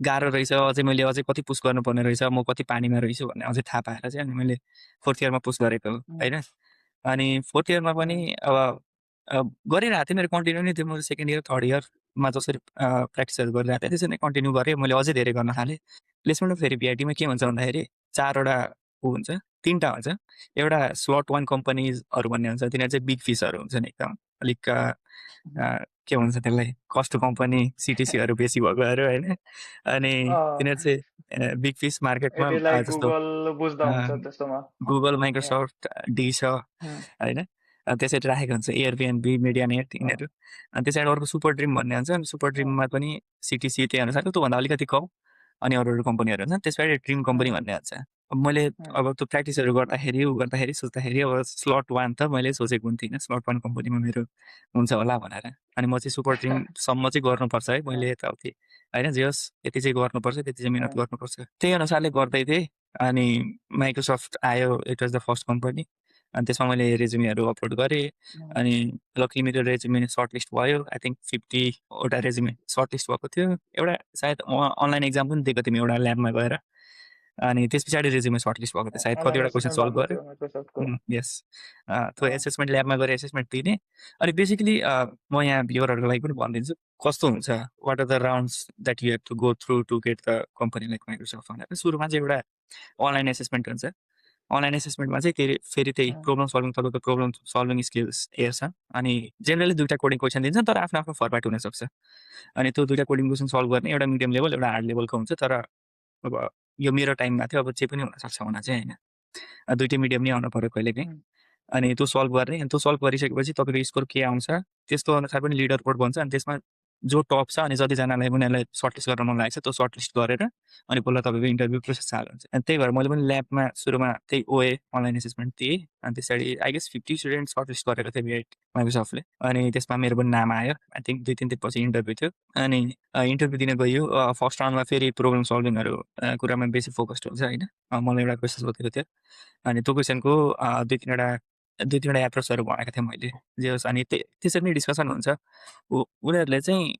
[SPEAKER 2] गाह्रो रहेछ, अझै कति पुस गर्नुपर्ने रहेछ, म कति पानीमा रहेछु भन्ने अझै थाहा पाएर चाहिँ अनि मैले फोर्थ इयरमा पुस गरेको होइन। अनि फोर्थ इयरमा पनि अब गरिरहेको थिएँ, मेरो कन्टिन्यू नै थियो। म सेकेन्ड इयर थर्ड इयरमा जसरी प्र्याक्टिसहरू गरिरहेको थिएँ त्यसरी नै कन्टिन्यू गरेँ। मैले अझै धेरै गर्न थालेँ। प्लेसमेन्टमा फेरि भिआइटीमा के हुन्छ भन्दाखेरि 4वटा ऊ हुन्छ, 3टा हुन्छ। एउटा स्लट 1 कम्पनीजहरू भन्ने हुन्छ, तिनीहरू चाहिँ बिग फिसहरू हुन्छन् एकदम। अलिक के भन्छ त्यसलाई, कस्तो कम्पनी सिटिसीहरू बेसी भएकोहरू होइन। अनि तिनीहरू चाहिँ बिग फिस मार्केटमा जस्तो गुगल, माइक्रोसफ्ट, डिस होइन, त्यसरी राखेको हुन्छ, एयरबिएनबी, मिडियानेट यिनीहरू। अनि त्यसरी अर्को सुपर ड्रिम भन्ने हुन्छ। अनि सुपर ड्रिममा पनि सिटिसी त्यही अनुसार त्योभन्दा अलिकति कम। अनि अरू कम्पनीहरू हुन्छ, त्यसबाट ड्रिम कम्पनी भन्ने हुन्छ। अब मैले अब त्यो प्र्याक्टिसहरू गर्दाखेरि सोच्दाखेरि अब स्लट 1 त मैले सोचेको पनि थिइनँ, स्लट 1 कम्पनीमा मेरो हुन्छ होला भनेर। अनि म चाहिँ सुपर ड्रिमसम्म चाहिँ गर्नुपर्छ है मैले यताउति होइन, जे होस् यति चाहिँ गर्नुपर्छ, त्यति चाहिँ मिहिनेत गर्नुपर्छ, त्यही अनुसारले गर्दै थिएँ। अनि माइक्रोसफ्ट आयो, it was the first company. अनि त्यसमा मैले रेज्युमीहरू अपलोड गरेँ। अनि लकी मेरो रेज्युमे सर्टलिस्ट भयो। आई थिङ्क 50वटा रेज्युमे सर्टलिस्ट भएको थियो। एउटा सायद अनलाइन एक्जाम पनि दिएको थियौँ एउटा ल्याबमा गएर। अनि त्यस पछाडि रेज्युमे सर्टलिस्ट भएको थियो। सायद कतिवटा क्वेसन सल्भ गरेँ। यस, त्यो एसेसमेन्ट ल्याबमा गएर एसेसमेन्ट दिने। अनि बेसिकली म यहाँ भ्युअरहरूको लागि पनि भनिदिन्छु कस्तो हुन्छ, what are the rounds that you have to go through to get the company like Microsoft भनेर। सुरुमा चाहिँ एउटा अनलाइन एसेसमेन्ट हुन्छ। अनलाइन एसेसमेन्टमा चाहिँ फेरि त्यही प्रब्लम सल्भिङ, तपाईँको प्रब्लम सल्भिङ स्किल्स हेर्छ। अनि जेनरली 2टा कोडिङ क्वेसन दिन्छ, तर आफ्नो आफ्नो फर्मेट हुनसक्छ। अनि त्यो 2टा कोडिङ क्वेसन सल्भ गर्ने, एउटा मिडियम लेभल एउटा हार्ड लेभलको हुन्छ। तर अब यो मेरो टाइममा थियो, अब जे पनि हुनसक्छ हुन चाहिँ होइन, 2टै मिडियम नै आउनु पऱ्यो कहिले काहीँ। अनि त्यो सल्भ गर्ने, अनि त्यो सल्भ गरिसकेपछि तपाईँको स्कोर के आउँछ त्यस्तो अनुसार पनि लिडर बोर्ड बन्छ। अनि त्यसमा जो टप छ अनि जतिजनालाई उनीहरूलाई सर्टलिस्ट गर्न मन लागेको छ त्यो सर्टलिस्ट गरेर अनि बल्ल तपाईँको इन्टरभ्यू प्रोसेस चालु हुन्छ। अनि त्यही भएर मैले पनि ल्याबमा सुरुमा त्यही ओए अनलाइन एसेसमेन्ट दिएँ। अनि त्यसरी आई गेस 50 स्टुडेन्ट सर्टलिस्ट गरेको थियो माइक्रोसफ्टले। अनि त्यसमा मेरो पनि नाम आयो। आई थिङ्क 2-3 दिनपछि इन्टरभ्यू थियो। अनि इन्टरभ्यू दिन गयो। फर्स्ट राउन्डमा फेरि प्रब्लम सल्भिङहरू कुरामा बेसी फोकस्ड हुन्छ होइन। मलाई एउटा क्वेसन सोधेको थियो। अनि त्यो क्वेसनको 2-3वटा एप्रोचहरू भनेको थिएँ मैले, जे होस्। अनि त्यसरी नै डिस्कसन हुन्छ। उनीहरूले चाहिँ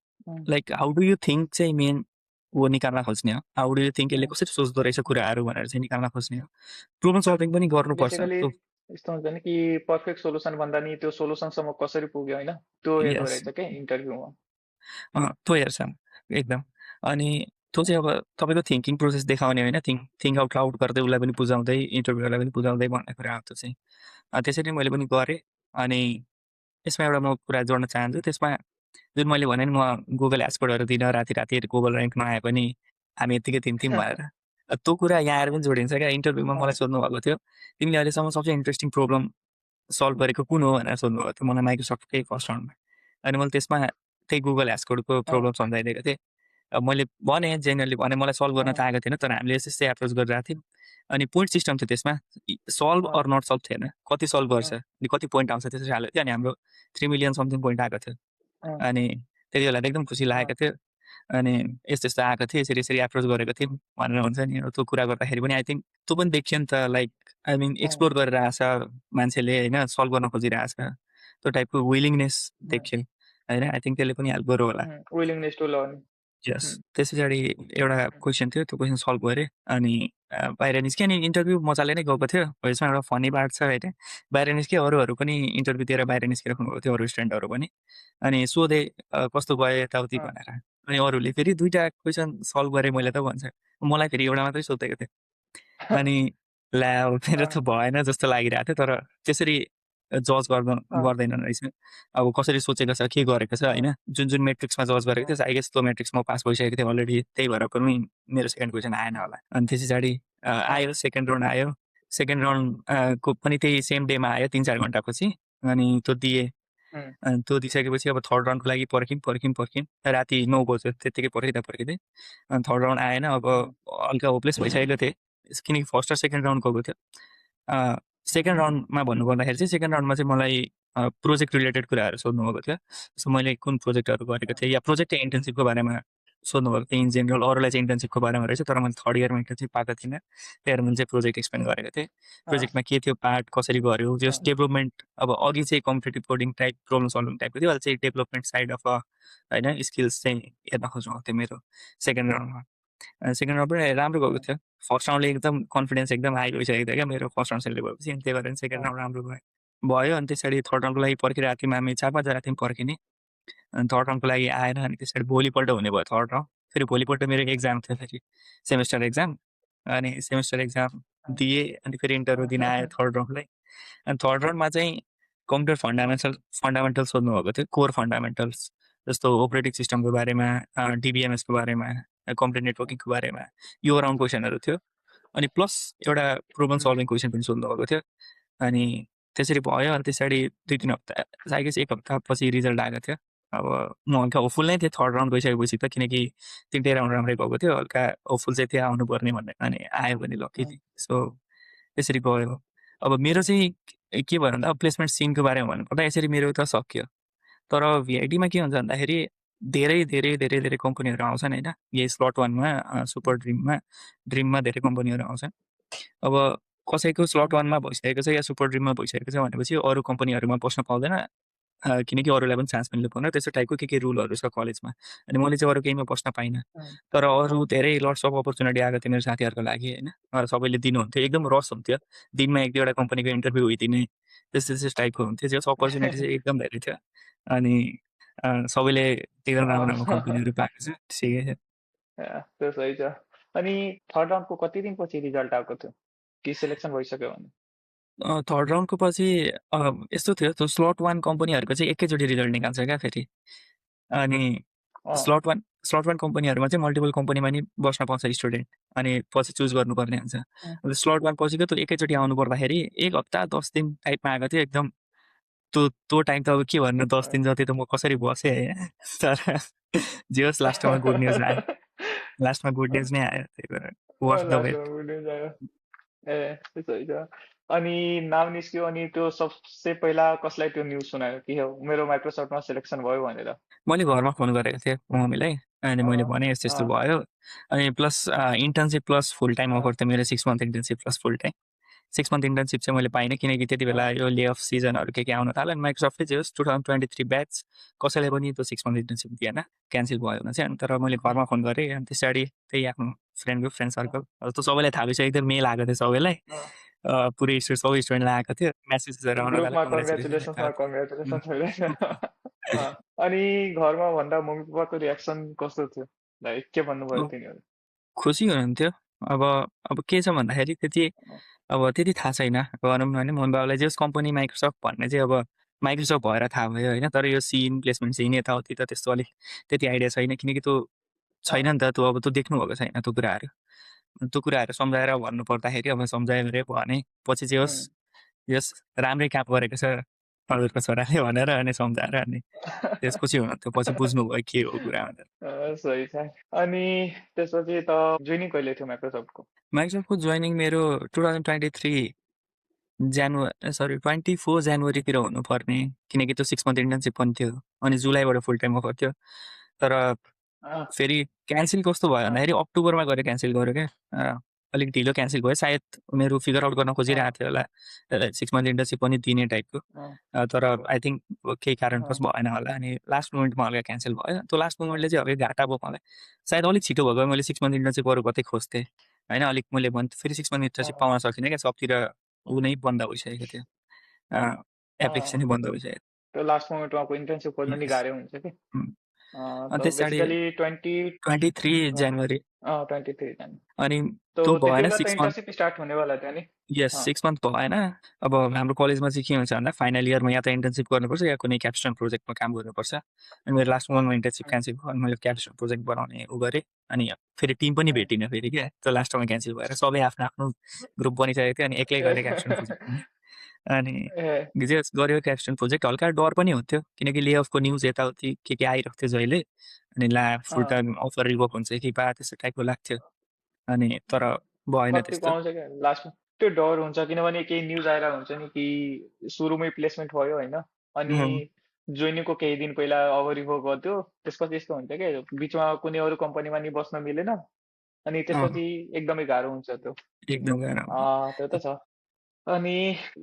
[SPEAKER 2] like how do you think चाहिँ मेन वो निकाल्न खोज्ने हो, हाउ डु यु थिङ्क यसले कसरी सोच्दो रहेछ कुराहरू भनेर चाहिँ निकाल्न खोज्ने हो। प्रब्लम सल्भिङ पनि गर्नुपर्छ।
[SPEAKER 1] यस्तो हुन्छ नि कि पर्फेक्ट सोलुसन भन्दा नि त्यो सोलुसनसम्म कसरी पुग्यो होइन, त्यो हेर्दो रहेछ क्या इन्टरभ्यूमा।
[SPEAKER 2] त्यो हेर्छ एकदम। अनि त्यो चाहिँ अब तपाईँको थिङ्किङ प्रोसेस देखाउने होइन, थिङ्क आउट लाउड गर्दै उसलाई पनि बुझाउँदै, इन्टरभ्यूलाई पनि बुझाउँदै भन्ने कुरा हो त्यो चाहिँ। त्यसरी मैले पनि गरेँ। अनि यसमा एउटा म कुरा जोड्न चाहन्छु। त्यसमा जुन मैले भने नि म गुगल एस्कोडहरू दिन राति गुगल ऱ्याङ्क नआए पनि हामी यत्तिकै दिन्थ्यौँ भनेर, त्यो कुरा यहाँ आएर पनि जोडिन्छ क्या। इन्टरभ्यूमा मलाई सोध्नु भएको थियो, तिमीले अहिलेसम्म सबसे इन्ट्रेस्टिङ प्रब्लम सल्भ गरेको कुन हो भनेर सोध्नु भएको थियो मलाई माइक्रोसफ्टकै फर्स्ट राउन्डमा। अनि मैले त्यसमा त्यही गुगल एस्कोडको प्रब्लम सम्झाइदिएको थिएँ। मैले भने जेनरली भने मलाई सल्भ गर्न त आएको थिएन, तर हामीले यस्तै एप्रोच गरिरहेको थियौँ। अनि पोइन्ट सिस्टम थियो त्यसमा, सल्भ अर नट सल्भ थिएन, कति सल्भ गर्छ अनि कति पोइन्ट आउँछ त्यसरी हालेको थियो। अनि हाम्रो 3 मिलियन समथिङ पोइन्ट आएको थियो। अनि त्यति बेला एकदम खुसी लागेको थियो। अनि यस्तो आएको थियो, यसरी एप्रोच गरेको थियौँ भनेर हुन्छ नि। त्यो कुरा गर्दाखेरि पनि आई थिङ्क त्यो पनि देखियो नि त, लाइक आई मिन एक्सप्लोर गरेर आएको छ मान्छेले होइन, सल्भ गर्न खोजिरहेको छ। त्यो टाइपको विलिङनेस देख्यो होइन। आई थिङ्क त्यसले पनि हेल्प गर्यो होला।
[SPEAKER 1] Willingness to learn.
[SPEAKER 2] यस। त्यस पछाडि एउटा क्वेसन थियो, त्यो क्वेसन सल्भ गरेँ अनि बाहिर निस्केँ। अनि इन्टरभ्यू मजाले नै गएको थियो। हो यसमा एउटा फनी पार्ट छ होइन, बाहिर निस्केँ, अरूहरू पनि इन्टरभ्यू दिएर बाहिर निस्किराख्नु भएको थियो, अरू स्टुडेन्टहरू पनि। अनि सोधेँ कस्तो गयो यताउति भनेर। अनि अरूले फेरि 2टा क्वेसन सल्भ गरेँ मैले त भन्छ। मलाई फेरि एउटा मात्रै सोधेको थियो। अनि ला मेरो त भएन जस्तो लागिरहेको थियो, तर त्यसरी जज गर्दैनन् रहेछ। अब कसरी सोचेको छ, के गरेको छ होइन, जुन मेट्रिक्समा जज गरेको थियो, आई गेस त्यो मेट्रिक्समा पास भइसकेको थियो अलरेडी, त्यही भएर पनि मेरो सेकेन्ड क्वेसन आएन होला। अनि त्यस पछाडि आयो सेकेन्ड राउन्ड आयो। सेकेन्ड राउन्ड को पनि त्यही सेम डेमा आयो 3-4 घन्टापछि। अनि त्यो दिएँ। अनि त्यो दिइसकेपछि अब थर्ड राउन्डको लागि पर्खियौँ। राति 9 बज्यो त्यत्तिकै पर्खिँदै। अनि थर्ड राउन्ड आएन। अब हल्का होपलेस भइसकेको थिएँ, किनकि फर्स्ट र सेकेन्ड राउन्ड गएको थियो। सेकेन्ड राउन्डमा भन्नुपर्दाखेरि चाहिँ सेकेन्ड राउन्डमा चाहिँ मलाई प्रोजेक्ट रिलेटेड कुराहरू सोध्नुभएको थियो। सो मैले कुन प्रोजेक्टहरू गरेको थिएँ, या प्रोजेक्ट इन्टर्नसिपको बारेमा सोध्नुभएको थियो इन जेनरल। अरूलाई चाहिँ इन्टर्नसिपको बारेमा रहेछ, तर मैले थर्ड इयरमा इन्टर्नसिप पाएको थिइनँ, त्यही भएर मैले चाहिँ प्रोजेक्ट एक्सप्लेन गरेको थिएँ। प्रोजेक्टमा के थियो, पार्ट कसरी गऱ्यो, जस्ट डेभलपमेन्ट। अब अघि चाहिँ competitive coding type, problem solving टाइपको थियो, अहिले चाहिँ डेभलपमेन्ट साइड अफ होइन स्किल्स चाहिँ हेर्न खोज्नुभएको थियो मेरो सेकेन्ड राउन्डमा। सेकेन्ड राउन्ड पनि राम्रो गएको थियो। फर्स्ट राउन्डले एकदम कन्फिडेन्स एकदम हाई भइसकेको थियो क्या मेरो, फर्स्ट राउन्ड सेलेक्ट भएपछि। अनि त्यही भएर सेकेन्ड राउन्ड राम्रो भयो। अनि त्यसरी थर्ड राउन्डको लागि पर्खिरहेको थियौँ हामी, 4-5 जना थियौँ पर्खिने। अनि थर्ड राउन्डको लागि आएन। अनि त्यसरी भोलिपल्ट हुने भयो थर्ड राउन्ड। फेरि भोलिपल्ट मेरो एक्जाम थियो, फेरि सेमेस्टर एक्जाम। अनि सेमेस्टर एक्जाम दिएँ, अनि फेरि इन्टरभ्यू दिन आएँ थर्ड राउन्डलाई। अनि थर्ड राउन्डमा चाहिँ कम्प्युटर फन्डामेन्टल सोध्नुभएको थियो, कोर फन्डामेन्टल्स, जस्तो अपरेटिङ सिस्टमको बारेमा, डिबिएमएसको बारेमा, कम्प्युटर नेटवर्किङको बारेमा, यो राउन्ड क्वेसनहरू थियो। अनि प्लस एउटा प्रोब्लम सल्भिङ क्वेसन पनि सोध्नुभएको थियो। अनि त्यसरी भयो। अनि त्यसरी 2-3 हप्ता, आई गेस 1 हप्तापछि रिजल्ट आएको थियो। अब म हल्का होपफुल नै थिएँ थर्ड राउन्ड गइसकेपछि त, किनकि 3टै राउन्ड राम्रै गएको थियो, हल्का होपफुल चाहिँ थियो आउनुपर्ने भन्ने। अनि आयो भने लकिली। सो त्यसरी गयो। अब मेरो चाहिँ के भयो भन्दा, प्लेसमेन्ट सिनको बारेमा भन्नुपर्दा यसरी मेरो त सक्यो। तर भिआइटीमा के हुन्छ भन्दाखेरि धेरै कम्पनीहरू आउँछन् होइन। यही स्लट 1मा, सुपर ड्रिममा धेरै कम्पनीहरू आउँछन्। अब कसैको स्लट 1मा भइसकेको छ या सुपर ड्रिममा भइसकेको छ भनेपछि अरू कम्पनीहरूमा बस्न पाउँदैन, किनकि अरूलाई पनि चान्स मिल्नु पर्ने, त्यस्तो टाइपको के रुलहरू छ कलेजमा। अनि मैले चाहिँ अरू केहीमा बस्न पाइनँ। तर अरू धेरै लट्स अफ अपर्च्युनिटी आएको थियो मेरो साथीहरूको लागि होइन। सबैले दिनुहुन्थ्यो, एकदम रस हुन्थ्यो, दिनमा 1-2वटा कम्पनीको इन्टरभ्यू होइदिने, त्यस्तो टाइपको हुन्थ्यो। जस अपर्च्युनिटी चाहिँ एकदम धेरै थियो। अनि सबैले एकदम राम्रो कम्पनीहरू पाएको छ, ठिकै छ।
[SPEAKER 1] त्यो सही छ। अनि थर्ड राउन्डको कति दिनपछि रिजल्ट आएको थियो, कि सिलेक्सन भइसक्यो भने?
[SPEAKER 2] थर्ड राउन्डको पछि यस्तो थियो, त्यो स्लट 1 कम्पनीहरूको चाहिँ एकैचोटि रिजल्ट निकाल्छ क्या फेरि। अनि स्लट 1 कम्पनीहरूमा चाहिँ मल्टिपल कम्पनीमा नि बस्न पाउँछ स्टुडेन्ट, अनि पछि चुज गर्नुपर्ने हुन्छ। स्लट 1 पछिको त्यो एकैचोटि आउनु पर्दाखेरि 1 हप्ता 10 दिन टाइपमा आएको थियो एकदम। त्यो टाइम त अब के भन्नु, 10 दिन जति त म कसरी बसेँ होइन। तर जे होस्, लास्टमा गुड न्युज आयो, लास्टमा गुड न्युज नै आयो, त्यही भएर वर्थ द वेट।
[SPEAKER 1] ए त्यसो छ। अनि नाम निस्क्यो, अनि त्यो सबसे पहिला कसलाई त्यो न्युज सुनायो कि हो मेरो माइक्रोसफ्टमा सिलेक्सन भयो भनेर?
[SPEAKER 2] मैले घरमा फोन गरेको थिएँ मम्मीलाई। अनि मैले भने यस्तो यस्तो भयो। अनि प्लस इन्टर्नसिप प्लस फुल टाइम अफर थियो मेरो, 6 मन्थ इन्टर्नसिप प्लस फुल टाइम। 6 मन्थ इन्टर्नसिप चाहिँ मैले पाइनँ, किनकि त्यति बेला यो ले अफ सिजनहरू के आउन थाल्यो। अनि माइक्रोसफ्टले चाहिँ 2023 ब्याच कसैलाई पनि त्यो 6 मन्थ इन्टर्नसिप दिएन, क्यान्सल भयो भने चाहिँ। अनि तर मैले घरमा फोन गरेँ। अनि त्यस पछाडि त्यही आफ्नो फ्रेन्ड सर्कल, त्यो सबैलाई थाहा भइसकेको थियो, मेल आएको थियो सबैलाई, पुरै सबै स्टुडेन्टलाई आएको थियो मेसेजहरू आउन थाल्यो,
[SPEAKER 1] कङ्ग्रेचुलेसन। अनि घरमा भन्दा मम्मी पापाको रियाक्सन कस्तो थियो, लाइक के भन्नुभयो तिनीहरू?
[SPEAKER 2] खुसी हुनुहुन्थ्यो। अब के छ भन्दाखेरि त्यति थाहा छैन भनौँ न होइन। मोहन बाबुलाई जस कम्पनी माइक्रोसफ्ट भन्ने चाहिँ अब माइक्रोसफ्ट भएर थाहा भयो होइन। तर यो सिन प्लेसमेन्ट सिन यताउति त त्यस्तो अलिक त्यति आइडिया छैन, किनकि त्यो छैन नि त, त्यो देख्नुभएको छैन त्यो कुराहरू सम्झाएर भन्नु पर्दाखेरि अब सम्झायो भने भने पछि चाहिँ यस राम्रै काम गरेको छ हजुरको छोराले भनेर, अनि सम्झाएर, अनि त्यसपछि हुनुहुन्थ्यो, पछि बुझ्नुभयो के हो कुरा भनेर।
[SPEAKER 1] सही छ। अनि त्यसपछि त जोइनिङ कहिले थियो
[SPEAKER 2] माइक्रोसफ्टको जोइनिङ मेरो 2023 24 जनवरीतिर हुनुपर्ने, किनकि त्यो 6 मन्थ इन्टर्नसिप पनि थियो। अनि जुलाईबाट फुल टाइम अफर थियो। तर फेरि क्यान्सल कस्तो भयो भन्दाखेरि अक्टोबरमा गएर क्यान्सल गर्यो क्या। अलिक ढिलो क्यान्सल भयो। सायद उनीहरू फिगर आउट गर्न खोजिरहेको थियो होला 6 मन्थ इन्टर्नसिप पनि दिने टाइपको। तर आई थिङ्क केही कारणवश भएन होला अनि लास्ट मोमेन्टमा हल्का क्यान्सल भयो। त्यो लास्ट मोमेन्टले चाहिँ हल्का घाटा भयो मलाई। सायद अलिक छिटो भएको मैले 6 मन्थ इन्टर्नसिप अरू कतै खोज्थेँ होइन। अलिक मैले फेरि 6 मन्थ इन्टर्नसिप पाउन सकिनँ क्या, सबतिर ऊ नै बन्द भइसकेको थियो, एप्लिकेसन नै बन्द भइसकेको
[SPEAKER 1] त्यो लास्ट मोमेन्टमा इन्टर्नसिप खोज्नु नि
[SPEAKER 2] थियो।
[SPEAKER 1] गाह्रो हुन्छ कि।
[SPEAKER 2] अनि
[SPEAKER 1] तो
[SPEAKER 2] त्यस पछाडि
[SPEAKER 1] बेसिकली
[SPEAKER 2] 23 जनवरी
[SPEAKER 1] 23 जान
[SPEAKER 2] अनि
[SPEAKER 1] तो
[SPEAKER 2] त्यो
[SPEAKER 1] त्यति
[SPEAKER 2] भएन
[SPEAKER 1] बेला त
[SPEAKER 2] 6 मन्थ।
[SPEAKER 1] इन्टर्नसिप स्टार्ट हुनेवाला थियो नि।
[SPEAKER 2] यस 6 मन्थ भएन। अब हाम्रो कलेजमा चाहिँ के हुन्छ भन्दा फाइनल इयरमा या त इन्टर्नसिप गर्नुपर्छ या कुनै क्याप्स्टोन प्रोजेक्टमा काम गर्नुपर्छ। अनि मेरो लास्ट मन्थमा इन्टर्नसिप क्यान्सल भयो अनि मैले क्याप्स्टोन प्रोजेक्ट बनाउने उ गरेँ। अनि फेरि टिम पनि भेटिनँ फेरि क्या, त्यो लास्टमा क्यान्सल भएर सबै आफ्नो आफ्नो ग्रुप बनिसकेको थियो अनि एक्लै गरेँ क्याप्स्टोन प्रोजेक्ट पनि। अनि जे गऱ्यो क्याप्स्टोन प्रोजेक्ट। हल्का डर पनि हुन्थ्यो किनकि ले अफको न्युज यताउति के आइरहेको थियो जहिले। अनि ला फुल टाइम अफर रिभोक हुन्छ कि बा त्यस्तो टाइपको लाग्थ्यो। अनि तर भएन
[SPEAKER 1] कतिको
[SPEAKER 2] त्यस्तो।
[SPEAKER 1] आउँछ क्या लास्टमा, त्यो डर हुन्छ किनभने केही न्युज आएर हुन्छ नि कि सुरुमै प्लेसमेन्ट भयो होइन, अनि जोइनिङको केही दिन पहिला अब रिभोक गरिदियो, त्यसपछि यस्तो हुन्छ क्या बिचमा कुनै अरू कम्पनीमा नि बस्न मिलेन अनि त्यसपछि एकदमै गाह्रो हुन्छ त्यो।
[SPEAKER 2] एकदम
[SPEAKER 1] त्यो त छ। अनि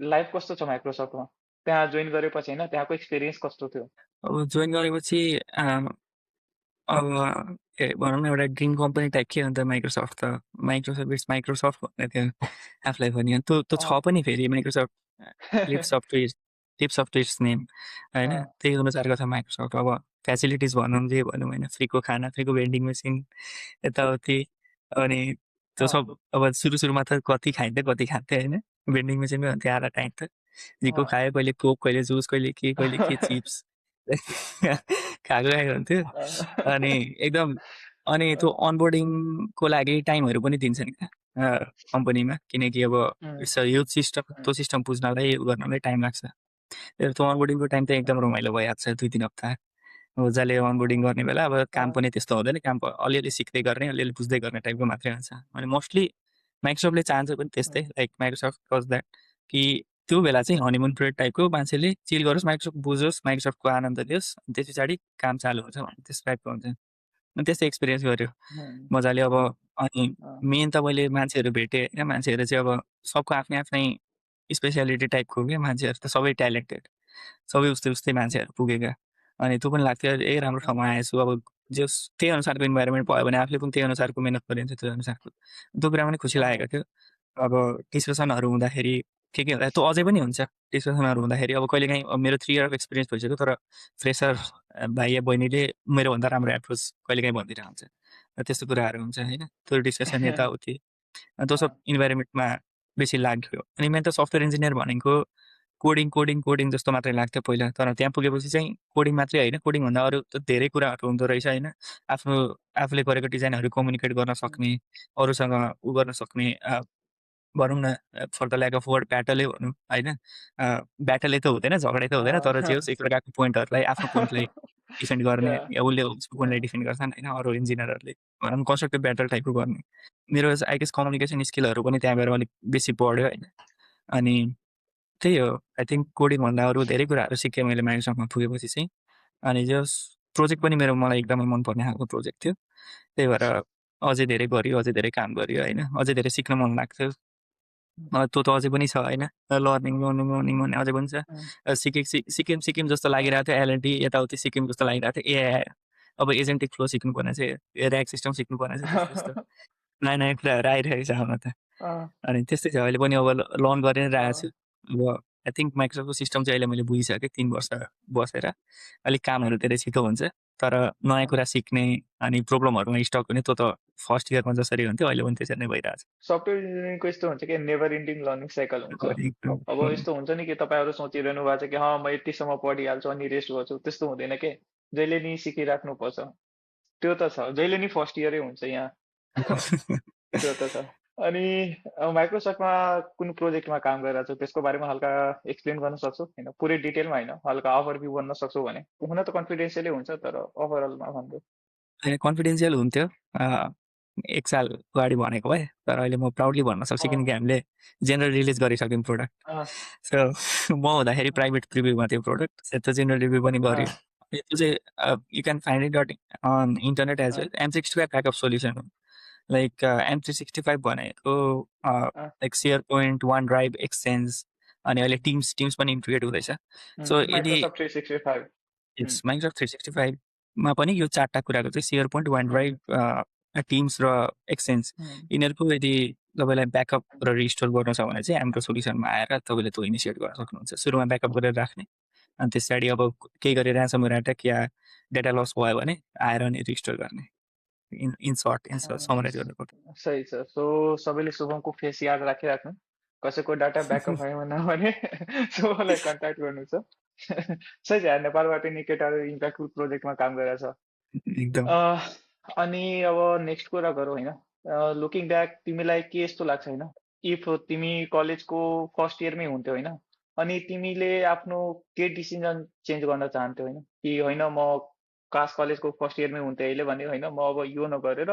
[SPEAKER 1] लाइफ कस्तो छ माइक्रोसफ्टमा त्यहाँ जोइन गरेपछि होइन, त्यहाँको एक्सपिरियन्स कस्तो थियो?
[SPEAKER 2] अब जोइन गरेपछि अब भनौँ न एउटा ड्रिम कम्पनी टाइप के अन्त माइक्रोसफ्ट त माइक्रोसफ्ट इट्स माइक्रोसफ्ट भन्ने थियो आफूलाई पनि। अनि त्यो छ पनि फेरि माइक्रोसफ्ट लिभ सफ्टवेयर्स नेम होइन, त्यही अनुसारको छ माइक्रोसफ्ट। अब फेसिलिटिज भनौँ जे भनौँ होइन, फ्रीको खाना, फ्रीको भेन्डिङ मेसिन यताउति। अनि त्यो सब अब सुरुमा त कति खाइन्थ्यो कति खान्थ्यो होइन, भेन्डिङ मेसिनमै हुन्थ्यो आधा टाइम त। जिको खायो, कहिले कोक, कहिले जुस, कहिले के चिप्स खाएको हुन्थ्यो। अनि एकदम अनि त्यो अनबोर्डिङको लागि टाइमहरू पनि दिन्छन् क्या कम्पनीमा, किनकि अब यो सिस्टम त्यो सिस्टम बुझ्नलाई गर्नलाई टाइम लाग्छ। त्यो अनबोर्डिङको टाइम त एकदम रमाइलो भइहाल्छ 2-3 हप्ता। अब जसले अनबोर्डिङ गर्ने बेला अब काम पनि त्यस्तो हुँदैन, काम अलिअलि सिक्दै गर्ने अलिअलि बुझ्दै गर्ने टाइपको मात्रै हुन्छ। अनि मोस्टली माइक्रोसफ्टले चाहन्छ पनि त्यस्तै, लाइक माइक्रोसफ्ट डज द्याट कि त्यो बेला चाहिँ हनीमुन पिरियड टाइपको मान्छेले चिल गरोस्, माइक्रोसफ्ट बुझोस्, माइक्रोसफ्टको आनन्द लियोस्, त्यस पछाडि काम चालु हुन्छ त्यस टाइपको हुन्छ। अनि त्यस्तै एक्सपिरियन्स गऱ्यो मजाले। अब अनि मेन त मैले मान्छेहरू भेटेँ होइन, मान्छेहरू चाहिँ अब सबको आफ्नै आफ्नै स्पेसियालिटी टाइपको क्या, मान्छेहरू त सबै ट्यालेन्टेड, सबै उस्तै मान्छेहरू पुगेका। अनि त्यो पनि लाग्थ्यो ए राम्रो ठाउँमा आएछु। अब जस त्यही अनुसारको इन्भाइरोमेन्ट भयो भने आफूले पनि त्यही अनुसारको मिहिनेत गरिन्छ, त्यो अनुसारको त्यो कुरा पनि खुसी लागेको थियो। अब डिस्कसनहरू हुँदाखेरि के हुँदा त्यो अझै पनि हुन्छ डिस्कसनहरू हुँदाखेरि। अब कहिलेकाहीँ मेरो 3 इयर अफ एक्सपिरियन्स भइसक्यो तर फ्रेसर भाइ या बहिनीले मेरोभन्दा राम्रो एप्रोच कहिलेकाहीँ भनिदिरहेको हुन्छ, त्यस्तो कुराहरू हुन्छ होइन। त्यो डिस्कसन यताउति त्यो सब इन्भाइरोमेन्टमा बेसी लाग्यो। अनि मेन त सफ्टवेयर इन्जिनियर भनेको कोडिङ जस्तो मात्रै लाग्थ्यो पहिला, तर त्यहाँ पुगेपछि चाहिँ कोडिङ मात्रै होइन, कोडिङभन्दा अरू त धेरै कुराहरू हुँदो रहेछ होइन। आफूले गरेको डिजाइनहरू कम्युनिकेट गर्न सक्ने, अरूसँग उ गर्न सक्ने, भनौँ न for the lack of word ब्याटलै भनौँ होइन। ब्याटलै त हुँदैन, झगडै त हुँदैन, तर जे होस् एकअर्काको पोइन्टहरूलाई आफ्नो पोइन्टलाई डिफेन्ड गर्ने या उसले उसको पोइन्टलाई डिफेन्ड गर्छन् होइन, अरू इन्जिनियरहरूले भनौँ कन्स्ट्रक्टिभ ब्याटल टाइपको गर्ने। मेरो आई गेस कम्युनिकेसन स्किलहरू पनि त्यहाँ गएर अलिक बेसी बढ्यो होइन। अनि त्यही हो, आई थिङ्क कोडिङभन्दा अरू धेरै कुराहरू सिकेँ मैले माइक्रोसफ्टमा पुगेपछि चाहिँ। अनि जस प्रोजेक्ट पनि मलाई एकदमै मनपर्ने खालको प्रोजेक्ट थियो, त्यही भएर अझै धेरै गऱ्यो, अझै धेरै काम गऱ्यो होइन, अझै धेरै सिक्न मन लाग्थ्यो। त्यो त अझै पनि छ होइन, लर्निङ भन्ने अझै पनि छ। सिक्किम जस्तो लागिरहेको थियो, एलएनटी यताउति सिक्किम जस्तो लागिरहेको थियो। एआई अब एजेन्टिक फ्लो सिक्नुपर्ने छ, ऱ्याक सिस्टम सिक्नुपर्ने छ, त्यस्तो नयाँ नयाँ कुराहरू आइरहेको छ आउन त। अनि त्यस्तै छ, अहिले पनि अब लर्न गरेर रहेको छु। अब आई थिङ्क माइक्रोसफ्टको सिस्टम चाहिँ अहिले मैले बुझिसकेँ 3 वर्ष बसेर। अलिक कामहरू धेरै छिटो हुन्छ, तर नयाँ कुरा सिक्ने अनि प्रोब्लमहरूमा स्टक हुने त्यो त फर्स्ट इयरमा जसरी हुन्थ्यो अहिले पनि त्यसरी नै भइरहेछ।
[SPEAKER 1] सफ्टवेयर इन्जिनियरिङको यस्तो हुन्छ कि नेभर इन्डिङ लर्निङ साइकल हुन्छ। अब यस्तो हुन्छ नि कि तपाईँहरू सोचिरहनु भएको छ कि म यतिसम्म पढिहाल्छु अनि रेस्ट गर्छु, त्यस्तो हुँदैन के, जहिले नि सिकिराख्नुपर्छ। त्यो त छ, जहिले नि फर्स्ट इयरै हुन्छ यहाँ। त्यो त छ। अनि माइक्रोसफ्टमा कुन प्रोजेक्टमा काम गरिरहेको छु त्यसको बारेमा हल्का एक्सप्लेन गर्न सक्छु होइन, पुरै डिटेलमा होइन, हल्का ओभरभ्यू भन्न सक्छु भने? हुन त कन्फिडेन्सियलै हुन्छ तर ओभरअलमा भन्छु।
[SPEAKER 2] कन्फिडेन्सियल हुन्थ्यो 1 साल अगाडि भनेको भए, तर अहिले म प्राउडली भन्न सक्छु किनकि हामीले जेनरल रिलिज गरिसक्यौँ प्रोडक्ट। सो म हुँदाखेरि प्राइभेट प्रिभ्यूमा थियो प्रोडक्ट, त्यो जेनरल रिभ्यू पनि गऱ्यो। त्यो चाहिँ you can find it on internet as well. M62 backup solution हो, लाइक M365 भनेको
[SPEAKER 1] अँ,
[SPEAKER 2] like SharePoint, OneDrive, Exchange अनि अहिले टिम्स पनि इन्टिग्रेट हुँदैछ। सो यदि
[SPEAKER 1] माइक्रोसफ्ट 365।
[SPEAKER 2] इट्स माइक्रोसफ्ट 365 मा पनि यो 4 टा कुराको चाहिँ share point, one drive, teams र एक्सचेन्ज यिनीहरूको यदि तपाईँलाई ब्याकअप र रिस्टोर गर्नु छ भने चाहिँ हाम्रो सोल्युसनमा आएर तपाईँले त्यो इनिसिएट गर्न सक्नुहुन्छ। सुरुमा ब्याकअप गरेर राख्ने अनि त्यस पछाडि अब केही गरी ऱ्यान्समवेयर अट्याक या डेटा लस भयो भने आएर अनि रिस्टोर गर्ने। इन सर्ट समराइज गर्नुपर्दा।
[SPEAKER 1] सही छ। सो सबैले शुभमको फेस याद राखिराख्नु। कसैको डाटा ब्याकअप भएन भने शुभमलाई कन्ट्याक्ट गर्नु छ। सही छ यार, नेपालबाट नि केटाहरू इम्प्याक्टफुल प्रोजेक्टमा काम गरेछ।
[SPEAKER 2] एकदम
[SPEAKER 1] अनि अब नेक्स्ट कुरा गरौँ होइन। लुकिङ ब्याक तिमीलाई के यस्तो लाग्छ होइन, इफ तिमी कलेजको फर्स्ट इयरमै हुन्थ्यौ होइन, अनि तिमीले आफ्नो के डिसिजन चेन्ज गर्न चाहन्थ्यौ होइन, कि होइन म कास कलेजको फर्स्ट इयरमै हुन्थेँ अहिले भने होइन म अब यो नगरेर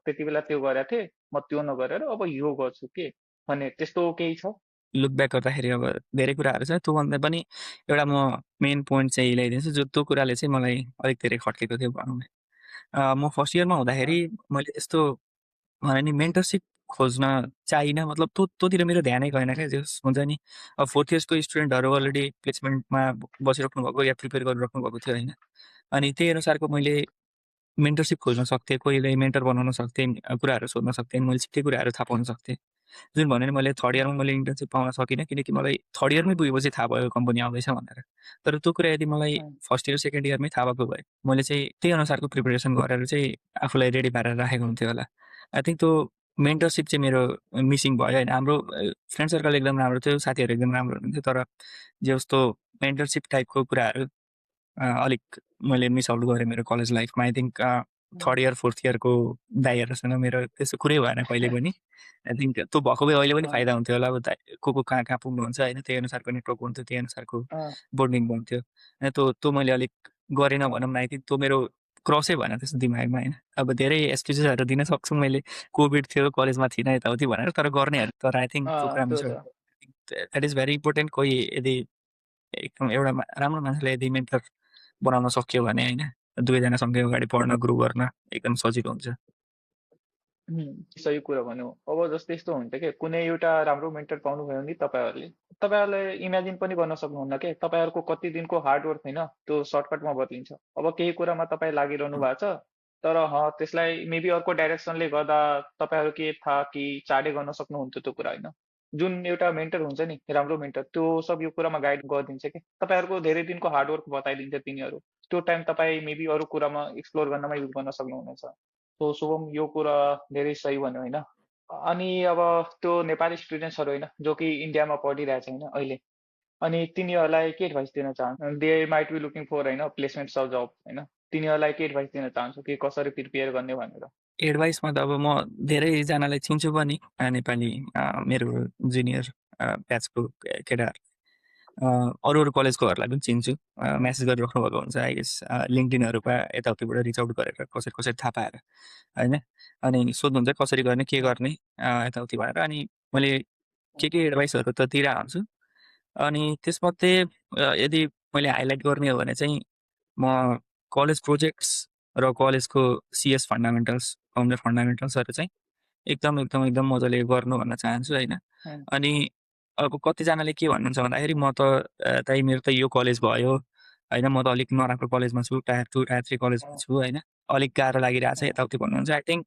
[SPEAKER 1] त्यति बेला त्यो गरेको थिएँ, म त्यो नगरेर अब यो गर्छु के भन्ने त्यस्तो केही छ?
[SPEAKER 2] लुक ब्याक गर्दाखेरि अब धेरै कुराहरू छ। त्योभन्दा पनि एउटा म मेन पोइन्ट चाहिँ ल्याइदिन्छु जो त्यो कुराले चाहिँ मलाई अलिक धेरै खट्केको थियो भनौँ न। म फर्स्ट इयरमा
[SPEAKER 1] अँ,
[SPEAKER 2] हुँदाखेरि मैले त्यस्तो भने नि मेन्टरसिप खोज्न चाहिनँ, मतलब त्योतिर मेरो ध्यानै गएन क्या। जस हुन्छ नि अब फोर्थ इयर्सको स्टुडेन्टहरू अलरेडी प्लेसमेन्टमा बसिराख्नु भएको या प्रिपेयर गरिराख्नु भएको थियो होइन। अनि त्यही अनुसारको मैले मेन्टरसिप खोज्न सक्थेँ, कोहीलाई मेन्टर बनाउन सक्थेँ, कुराहरू सोध्न सक्थेँ, मैले छिट्टै कुराहरू थाहा पाउन सक्थेँ। जुन भन्यो नि मैले थर्ड इयरमा मैले इन्टर्नसिप पाउन सकिनँ किनकि मलाई थर्ड इयरमै पुगेपछि थाहा भयो कम्पनी आउँदैछ भनेर। तर त्यो कुरा यदि मलाई
[SPEAKER 1] अँ,
[SPEAKER 2] फर्स्ट इयर, सेकेन्ड इयरमै थाहा भएको भए मैले चाहिँ त्यही अनुसारको प्रिपरेसन गरेर चाहिँ आफूलाई रेडी पारेर राखेको हुन्थ्यो होला। आई थिङ्क त्यो मेन्टरसिप चाहिँ मेरो मिसिङ भयो होइन। हाम्रो फ्रेन्ड सर्कल एकदम राम्रो थियो, साथीहरू एकदम राम्रो हुनुहुन्थ्यो, तर जे जस्तो मेन्टरसिप टाइपको कुराहरू अलिक मैले मिस आउट गरेँ मेरो कलेज लाइफमा। I think third year, fourth इयरको दाइहरूसँग मेरो त्यस्तो कुरै भएन कहिले पनि। आई थिङ्क त्यो भएको भए अहिले पनि
[SPEAKER 1] अँ,
[SPEAKER 2] फाइदा हुन्थ्यो होला। अब को कहाँ कहाँ पुग्नुहुन्छ होइन, त्यही अनुसारको नेटवर्क हुन्थ्यो, त्यही अनुसारको
[SPEAKER 1] अँ,
[SPEAKER 2] बोन्डिङ हुन्थ्यो। त्यो मैले अलिक गरेन भनौँ न। आई थिङ्क त्यो मेरो क्रसै भएन त्यस्तो दिमागमा होइन। अब धेरै एक्सक्युजेसहरू दिन सक्छु मैले, कोभिड थियो, कलेजमा थिइनँ, यताउति भनेर, तर गर्नेहरू तर आई थिङ्क त्यो कुरा
[SPEAKER 1] त्यो
[SPEAKER 2] मिस
[SPEAKER 1] छ।
[SPEAKER 2] That is very important. कोही यदि एकदम एउटा राम्रो मान्छेले यदि मेन्टर बनाउन सक्यो भने होइन, दुवैजना सँगै अगाडि बढ्न, ग्रो गर्न एकदम सजिलो हुन्छ।
[SPEAKER 1] सही कुरा भन्यो। अब जस्तै यस्तो हुन्छ कि कुनै एउटा राम्रो मेन्टर पाउनुभयो भने तपाईँहरूले इमेजिन पनि गर्न सक्नुहुन्न के तपाईँहरूको कति दिनको हार्डवर्क होइन त्यो सर्टकटमा बदलिन्छ। अब केही कुरामा तपाईँ लागिरहनु भएको छ, तर त्यसलाई मेबी अर्को डाइरेक्सनले गर्दा तपाईँहरू के थाहा कि चाँडै गर्न सक्नुहुन्थ्यो त्यो कुरा होइन। जुन एउटा मेन्टर हुन्छ नि राम्रो मेन्टर, त्यो सब यो कुरामा गाइड गरिदिन्छ कि तपाईँहरूको धेरै दिनको हार्डवर्क बताइदिन्छ तिनीहरू। त्यो टाइम तपाईँ मेबी अरू कुरामा एक्सप्लोर गर्नमा युज गर्न सक्नुहुनेछ। तो शुभम यो कुरा धेरै सही भन्यो होइन। अनि अब त्यो नेपाली स्टुडेन्ट्सहरू होइन जो कि इन्डियामा पढिरहेछ होइन अहिले, अनि तिनीहरूलाई के एडभाइस दिन चाहन्छु? They might be looking for होइन प्लेसमेन्ट सब जब होइन, तिनीहरूलाई के एडभाइस दिन चाहन्छु कि कसरी प्रिपेयर गर्ने भनेर?
[SPEAKER 2] एडभाइसमा त अब म धेरैजनालाई चिन्छु पनि, नेपाली मेरो जुनियर ब्याचको केटाहरू, अरू अरू कलेजकोहरूलाई पनि चिन्छु। म्यासेज गरिराख्नु भएको हुन्छ आई गेस, लिङ्कडिनहरूमा यताउतिबाट रिच आउट गरेर कसरी कसरी थाहा पाएर होइन। अनि सोध्नुहुन्छ कसरी गर्ने, के गर्ने, यताउति भनेर। अनि मैले के एडभाइसहरू त दिइरहेको हुन्छु। अनि त्यसमध्ये यदि मैले हाइलाइट गर्ने हो भने चाहिँ म कलेज प्रोजेक्ट्स र कलेजको सिएस फन्डामेन्टल्स, फाउन्डर फन्डामेन्टल्सहरू चाहिँ एकदम एकदम एकदम मजाले गर्नु भन्न चाहन्छु होइन।
[SPEAKER 1] उम्,
[SPEAKER 2] अनि अब कतिजनाले के भन्नुहुन्छ भन्दाखेरि म त दाइ मेरो त यो कलेज भयो होइन, म त अलिक नराम्रो कलेजमा छु, टायर 2 टायर 3 कलेजमा
[SPEAKER 1] अँ,
[SPEAKER 2] छु होइन, अलिक गाह्रो लागिरहेको छ
[SPEAKER 1] अँ,
[SPEAKER 2] यताउति भन्नुहुन्छ। आई थिङ्क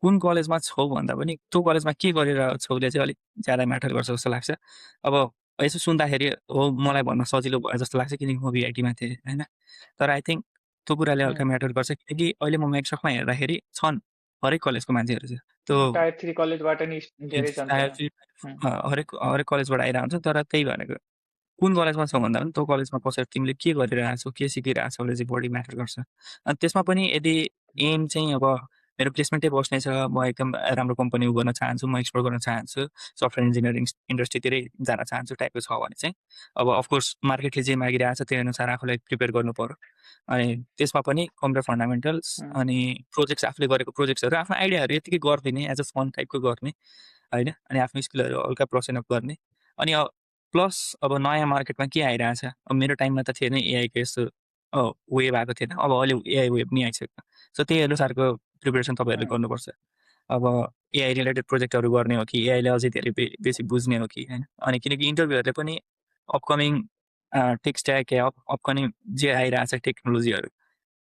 [SPEAKER 2] कुन कलेजमा छौ भन्दा पनि त्यो कलेजमा के गरेर छौले चाहिँ अलिक ज्यादा म्याटर गर्छ जस्तो लाग्छ। अब यसो सुन्दाखेरि हो मलाई भन्न सजिलो भयो जस्तो लाग्छ किनकि म भिआइटीमा थिएँ होइन। तर आई थिङ्क त्यो कुराले हल्का
[SPEAKER 1] उम्,
[SPEAKER 2] म्याटर गर्छ किनकि अहिले म मेक्सकमा हेर्दाखेरि छन् हरेक कलेजको मान्छेहरू चाहिँ त्यो
[SPEAKER 1] टायर 3 कलेजबाट नि धेरै जान्छ
[SPEAKER 2] टायर
[SPEAKER 1] यहाँ।
[SPEAKER 2] 3
[SPEAKER 1] उम्,
[SPEAKER 2] हरेक हरेक कलेजबाट आइरहेको हुन्छ। तर त्यही भनेको कुन कलेजमा छौ भन्दा पनि त्यो कलेजमा पसेर तिमीले के गरिरहेको छौ, के सिकिरहेको छौले चाहिँ बढी म्याटर गर्छ। अनि त्यसमा पनि यदि एम चाहिँ अब मेरो प्लेसमेन्टै बस्ने छ, म एकदम राम्रो कम्पनी गर्न चाहन्छु, म एक्सप्लोर गर्न चाहन्छु, सफ्टवेयर इन्जिनियरिङ इन्डस्ट्रीतिरै जान चाहन्छु टाइपको छ भने चाहिँ अब अफकोर्स मार्केटले जे मागिरहेको छ त्यही अनुसार आफूलाई प्रिपेयर गर्नु पर्यो। अनि त्यसमा पनि कम्प्युटर फन्डामेन्टल्स
[SPEAKER 1] उम्,
[SPEAKER 2] अनि प्रोजेक्ट्स, आफूले गरेको प्रोजेक्ट्सहरू, आफ्नो आइडियाहरू यतिकै गरिदिने एज अ फन टाइपको गर्ने होइन। अनि आफ्नो स्किलहरू हल्का ब्रसन अप गर्ने। अनि प्लस अब नयाँ मार्केटमा के आइरहेछ, अब मेरो टाइममा त थिएन एआईको यस्तो वेभ आएको थिएन, अब अहिले एआई वेभ नि आइसक्यो। सो त्यही अनुसारको प्रिपेरेसन तपाईँहरूले
[SPEAKER 1] उम्,
[SPEAKER 2] गर्नुपर्छ। अब एआई रिलेटेड प्रोजेक्टहरू गर्ने हो कि एआईले अझै धेरै बेसी बुझ्ने हो कि होइन अनि किनकि इन्टरभ्यूहरूले पनि अपकमिङ टेक स्ट्याक या अपकमिङ जे आइरहेको छ टेक्नोलोजीहरू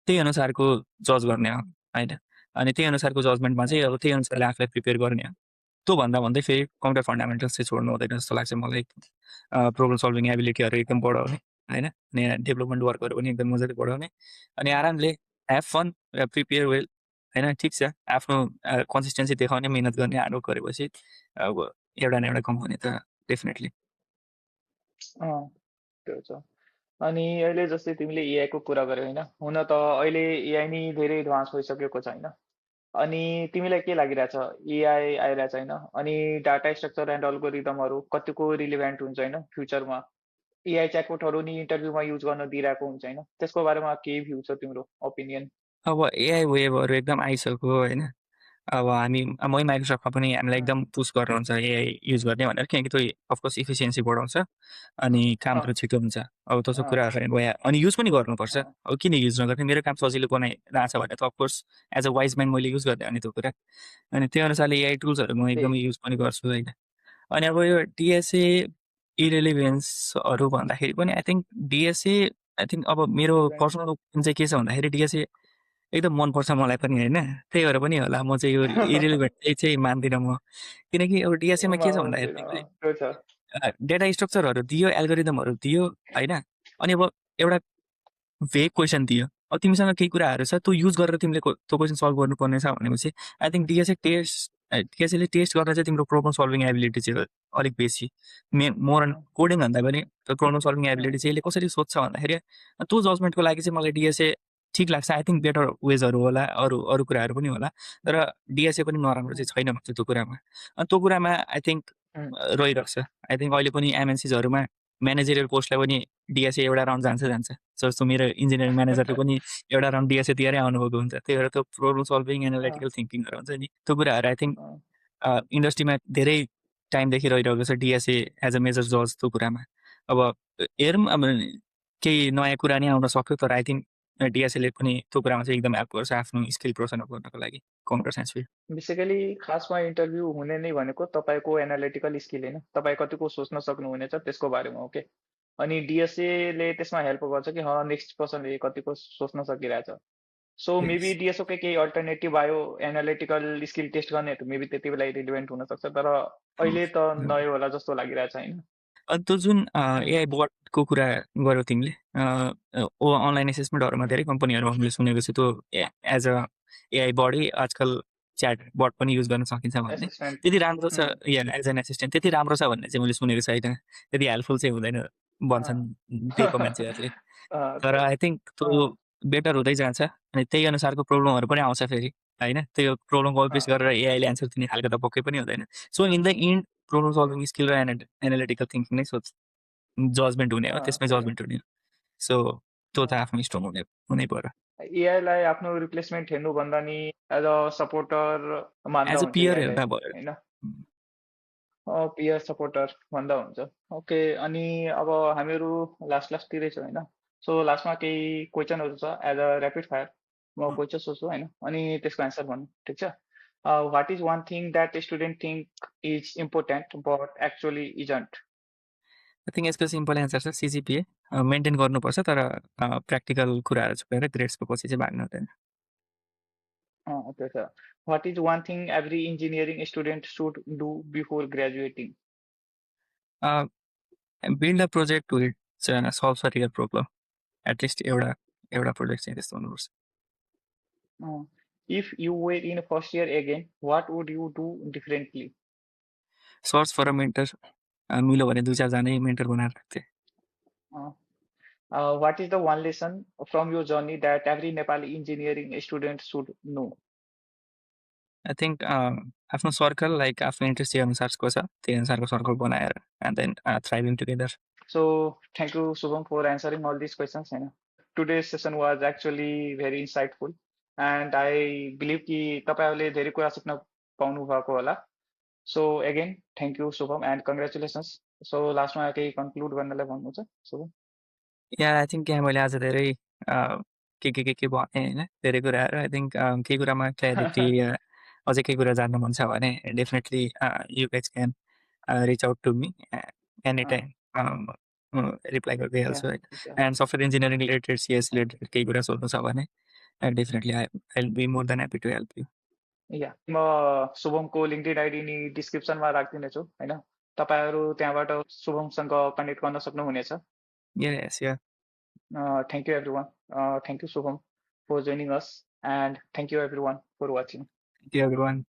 [SPEAKER 2] त्यही अनुसारको जज गर्ने हो होइन अनि त्यही अनुसारको जजमेन्टमा चाहिँ अब त्यही अनुसारले आफूलाई प्रिपेयर गर्ने हो त्यो भन्दा भन्दै फेरि कम्प्युटर फन्डामेन्टल्स चाहिँ छोड्नु हुँदैन जस्तो लाग्छ मलाई प्रब्लम सल्भिङ एबिलिटीहरू एकदम बढाउने होइन अनि डेभलपमेन्ट वर्कहरू पनि एकदम मजाले बढाउने अनि आरामले ह्याभ फन प्रिपेयर वेल होइन ठिक छ आफ्नो कन्सिस्टेन्सी देखाउने मिहिनेत गर्ने हार्डवर्क गरेपछि अब एउटा न एउटा कमाउने त डेफिनेटली
[SPEAKER 1] अँ, त्यो छ। अनि अहिले जस्तै तिमीले एआई को कुरा गर्यौ होइन, हुन त अहिले एआई नि धेरै एडभान्स भइसकेको छ होइन। अनि तिमीलाई के लागिरहेछ एआई आइरहेछ होइन, अनि डाटा स्ट्रक्चर एन्ड अल्गोरिदमहरू कतिको रिलेभेन्ट हुन्छ होइन फ्युचरमा, एआई च्याटबोटहरू नि इन्टरभ्यूमा युज गर्न दिइरहेको हुन्छ होइन, त्यसको बारेमा के भ्यू छ तिम्रो ओपिनियन?
[SPEAKER 2] अब एआई वेभहरू एकदम आइसक्यो होइन अब मै माइक्रोसफ्टमा पनि हामीलाई
[SPEAKER 1] अँ,
[SPEAKER 2] एकदम पुस गरेर हुन्छ एआई युज गर्ने भनेर किनकि त्यो अफकोर्स इफिसियन्सी बढाउँछ अनि
[SPEAKER 1] अँ,
[SPEAKER 2] कामहरू छिटो हुन्छ अब त्यस्तो
[SPEAKER 1] अँ,
[SPEAKER 2] कुराहरू भयो अनि युज पनि गर्नुपर्छ
[SPEAKER 1] अँ,
[SPEAKER 2] अब किन युज नगर्ने मेरो काम सजिलो बनाइरहेको छ भने त of course as a wise mind मैले युज गर्दै हो नि त्यो कुरा अनि त्यो अनुसारले एआई टुल्सहरू म
[SPEAKER 1] त्यही।
[SPEAKER 2] एकदमै युज पनि गर्छु होइन अनि अब यो डिएसए इरेलिभेन्सहरू भन्दाखेरि पनि I think DSA I think अब मेरो
[SPEAKER 1] relevant,
[SPEAKER 2] पर्सनल ओपिनियन चाहिँ के छ भन्दाखेरि डिएसए एकदम मनपर्छ मलाई पनि होइन त्यही भएर पनि होला म चाहिँ यो इरेलिभेन्ट चाहिँ मान्दिनँ म किनकि अब डिएसएमा के छ भन्दाखेरि तिमीले
[SPEAKER 1] त्यो छ।
[SPEAKER 2] डेटा स्ट्रक्चरहरू दियो एल्गोरिदमहरू दियो होइन अनि अब एउटा भेग क्वेसन दियो अब तिमीसँग केही कुराहरू छ त्यो युज गरेर तिमीले त्यो क्वेसन सल्भ गर्नुपर्ने छ भनेपछि आई थिङ्क डिएसएले टेस्ट गरेर चाहिँ तिम्रो प्रब्लम सल्भिङ एबिलिटी चाहिँ अलिक बेसी मोर एन्ड
[SPEAKER 1] अँ,
[SPEAKER 2] कोडिङ भन्दा पनि त्यो प्रब्लम सल्भिङ
[SPEAKER 1] अँ,
[SPEAKER 2] एबिलिटी चाहिँ यसले कसरी सोध्छ भन्दाखेरि त्यो जजमेन्टको लागि चाहिँ मलाई डिएसए ठिक लाग्छ आई थिङ्क बेटर वेजहरू होला अरू अरू कुराहरू पनि होला तर डिएसए पनि नराम्रो चाहिँ छैन भन्छ त्यो कुरामा अनि त्यो कुरामा आई थिङ्क
[SPEAKER 1] अँ,
[SPEAKER 2] रहिरहेको छ आई थिङ्क अहिले पनि एमएनसिजहरूमा म्यानेजरियल पोस्टलाई पनि डिएसए एउटा राउन्ड जान्छ जस्तो मेरो इन्जिनियरिङ म्यानेजरले पनि एउटा राउन्ड डिएसए दिएरै आउनुभएको हुन्छ त्यही भएर त्यो प्रब्लम सल्भिङ
[SPEAKER 1] अँ,
[SPEAKER 2] एनालाइटिकल थिङ्किङहरू हुन्छ नि त्यो कुराहरू आई थिङ्क
[SPEAKER 1] अँ,
[SPEAKER 2] इन्डस्ट्रीमा धेरै टाइमदेखि रहिरहेको छ डिएसए एज अ मेजर जज त्यो कुरामा अब हेरौँ अब केही नयाँ कुरा नै आउन सक्यो तर आई थिङ्क डिएसएले पनि त्यो कुरामा चाहिँ एकदम हेल्प गर्छ आफ्नो स्किल प्रोसन अप गर्नको लागि कम्प्युटर साइन्स फिल्ड
[SPEAKER 1] बेसिकली खासमा इन्टरभ्यू हुने नै भनेको तपाईँको एनालिटिकल स्किल होइन, तपाईँ कतिको सोच्न सक्नुहुनेछ त्यसको बारेमा हो के। अनि डिएसएले त्यसमा हेल्प गर्छ कि नेक्स्ट पर्सनले कतिको सोच्न सकिरहेछ। सो मेबी
[SPEAKER 2] यस
[SPEAKER 1] डिएसओकै केही अल्टरनेटिभ आयो एनालिटिकल स्किल टेस्ट गर्ने त मेबी त्यति बेला रिलिभेन्ट हुनसक्छ, तर अहिले त नयाँ होला जस्तो लागिरहेछ होइन।
[SPEAKER 2] अनि त्यो जुन एआई बटको कुरा गर्यौ तिमीले अनलाइन एसेसमेन्टहरूमा धेरै कम्पनीहरू हामीले सुनेको छु त्यो एज अ एआई बटै आजकल च्याट बट पनि युज गर्न सकिन्छ भन्ने
[SPEAKER 1] एसिस्टेन्ट।
[SPEAKER 2] त्यति राम्रो छ या एज एन एसिस्टेन्ट त्यति राम्रो छ भन्ने चाहिँ मैले सुनेको छैन त्यति हेल्पफुल चाहिँ हुँदैन भन्छन् दिएको मान्छेहरूले तर आई थिङ्क त्यो बेटर हुँदै जान्छ अनि त्यही अनुसारको प्रब्लमहरू पनि आउँछ फेरि होइन त्यो प्रब्लम कपी पेस्ट गरेर एआईले एन्सर दिने खालको त पक्कै पनि हुँदैन so in the end problem solving skill र एनालिटिकल थिङ्किङ नै सोच जजमेन्ट हुने हो त्यसमै
[SPEAKER 1] त्यही
[SPEAKER 2] जजमेन्ट हुने हो सो त्यो त
[SPEAKER 1] हो।
[SPEAKER 2] आफ्नो स्ट्रङ हुनै पर्यो
[SPEAKER 1] एआईलाई आफ्नो रिप्लेसमेन्ट हेर्नुभन्दा नि एज अ सपोर्टर मान्दा
[SPEAKER 2] एज अ
[SPEAKER 1] हुन्छ
[SPEAKER 2] पियर
[SPEAKER 1] एआईलाई
[SPEAKER 2] हेर्दा भयो
[SPEAKER 1] होइन। पियर सपोर्टर भन्दा हुन्छ। ओके, अनि अब हामीहरू लास्टतिरै छौँ होइन। सो लास्टमा केही क्वेसनहरू छ एज अ ऱ्यापिड फायर। म क्वेसन सोध्छु होइन, अनि त्यसको एन्सर भन्नु ठिक छ। What is one thing that student think is important but actually isn't?
[SPEAKER 2] I think यसको सिम्पल एन्सर छ सिजिपिए मेन्टेन गर्नुपर्छ तर प्र्याक्टिकल कुराहरू छोडेर ग्रेड्सको पछि चाहिँ भाग्नु हुँदैन
[SPEAKER 1] त्यो छ। What is one thing every engineering student should do before graduating?
[SPEAKER 2] Build a project with solve a real problem at least एउटा एउटा प्रोजेक्ट चाहिँ त्यस्तो हुनुपर्छ
[SPEAKER 1] if you were in first year again what would you do differently?
[SPEAKER 2] Search for a mentor मिल्यो भने दुई चारजना मेन्टर बनाएर राख्थेँ
[SPEAKER 1] What is the one lesson from your journey that every Nepali engineering student should know?
[SPEAKER 2] I think आफ्नो सर्कल लाइक आफ्नो इन्ट्रेस्ट अनुसारको छ त्यही अनुसारको सर्कल बनाएर and then thriving together
[SPEAKER 1] So thank you, Subham, for answering all these questions. है ना? Today's session was actually very insightful, and I believe कि तपाईँहरूले धेरै कुरा सिक्न पाउनु भएको होला. So again, thank you, Subham, and congratulations. So लास्टमा केही कन्क्लुड गर्नलाई भन्नुहुन्छ, शुभम?
[SPEAKER 2] या आई थिङ्क यहाँ मैले आज धेरै के भने होइन धेरै कुराहरू आई थिङ्क केही कुरामा क्ल्यारिटी अझै केही कुरा जान्नु मन छ भने definitely you guys can reach out to me any time reply गर्दै
[SPEAKER 1] या
[SPEAKER 2] हाल्छु है।
[SPEAKER 1] Yeah
[SPEAKER 2] and software engineering related CS related केही कुरा सोध्नु छ भने definitely I will be more than happy to help you.
[SPEAKER 1] Yeah म शुभमको लिङ्क्डइन आइडी नि डिस्क्रिप्सनमा राखिदिनेछु होइन, तपाईँहरू त्यहाँबाट शुभमसँग कनेक्ट गर्न सक्नुहुनेछ।
[SPEAKER 2] यस या
[SPEAKER 1] Thank you everyone. Thank you Shubham for joining us, and thank you everyone for watching.
[SPEAKER 2] Thank you everyone.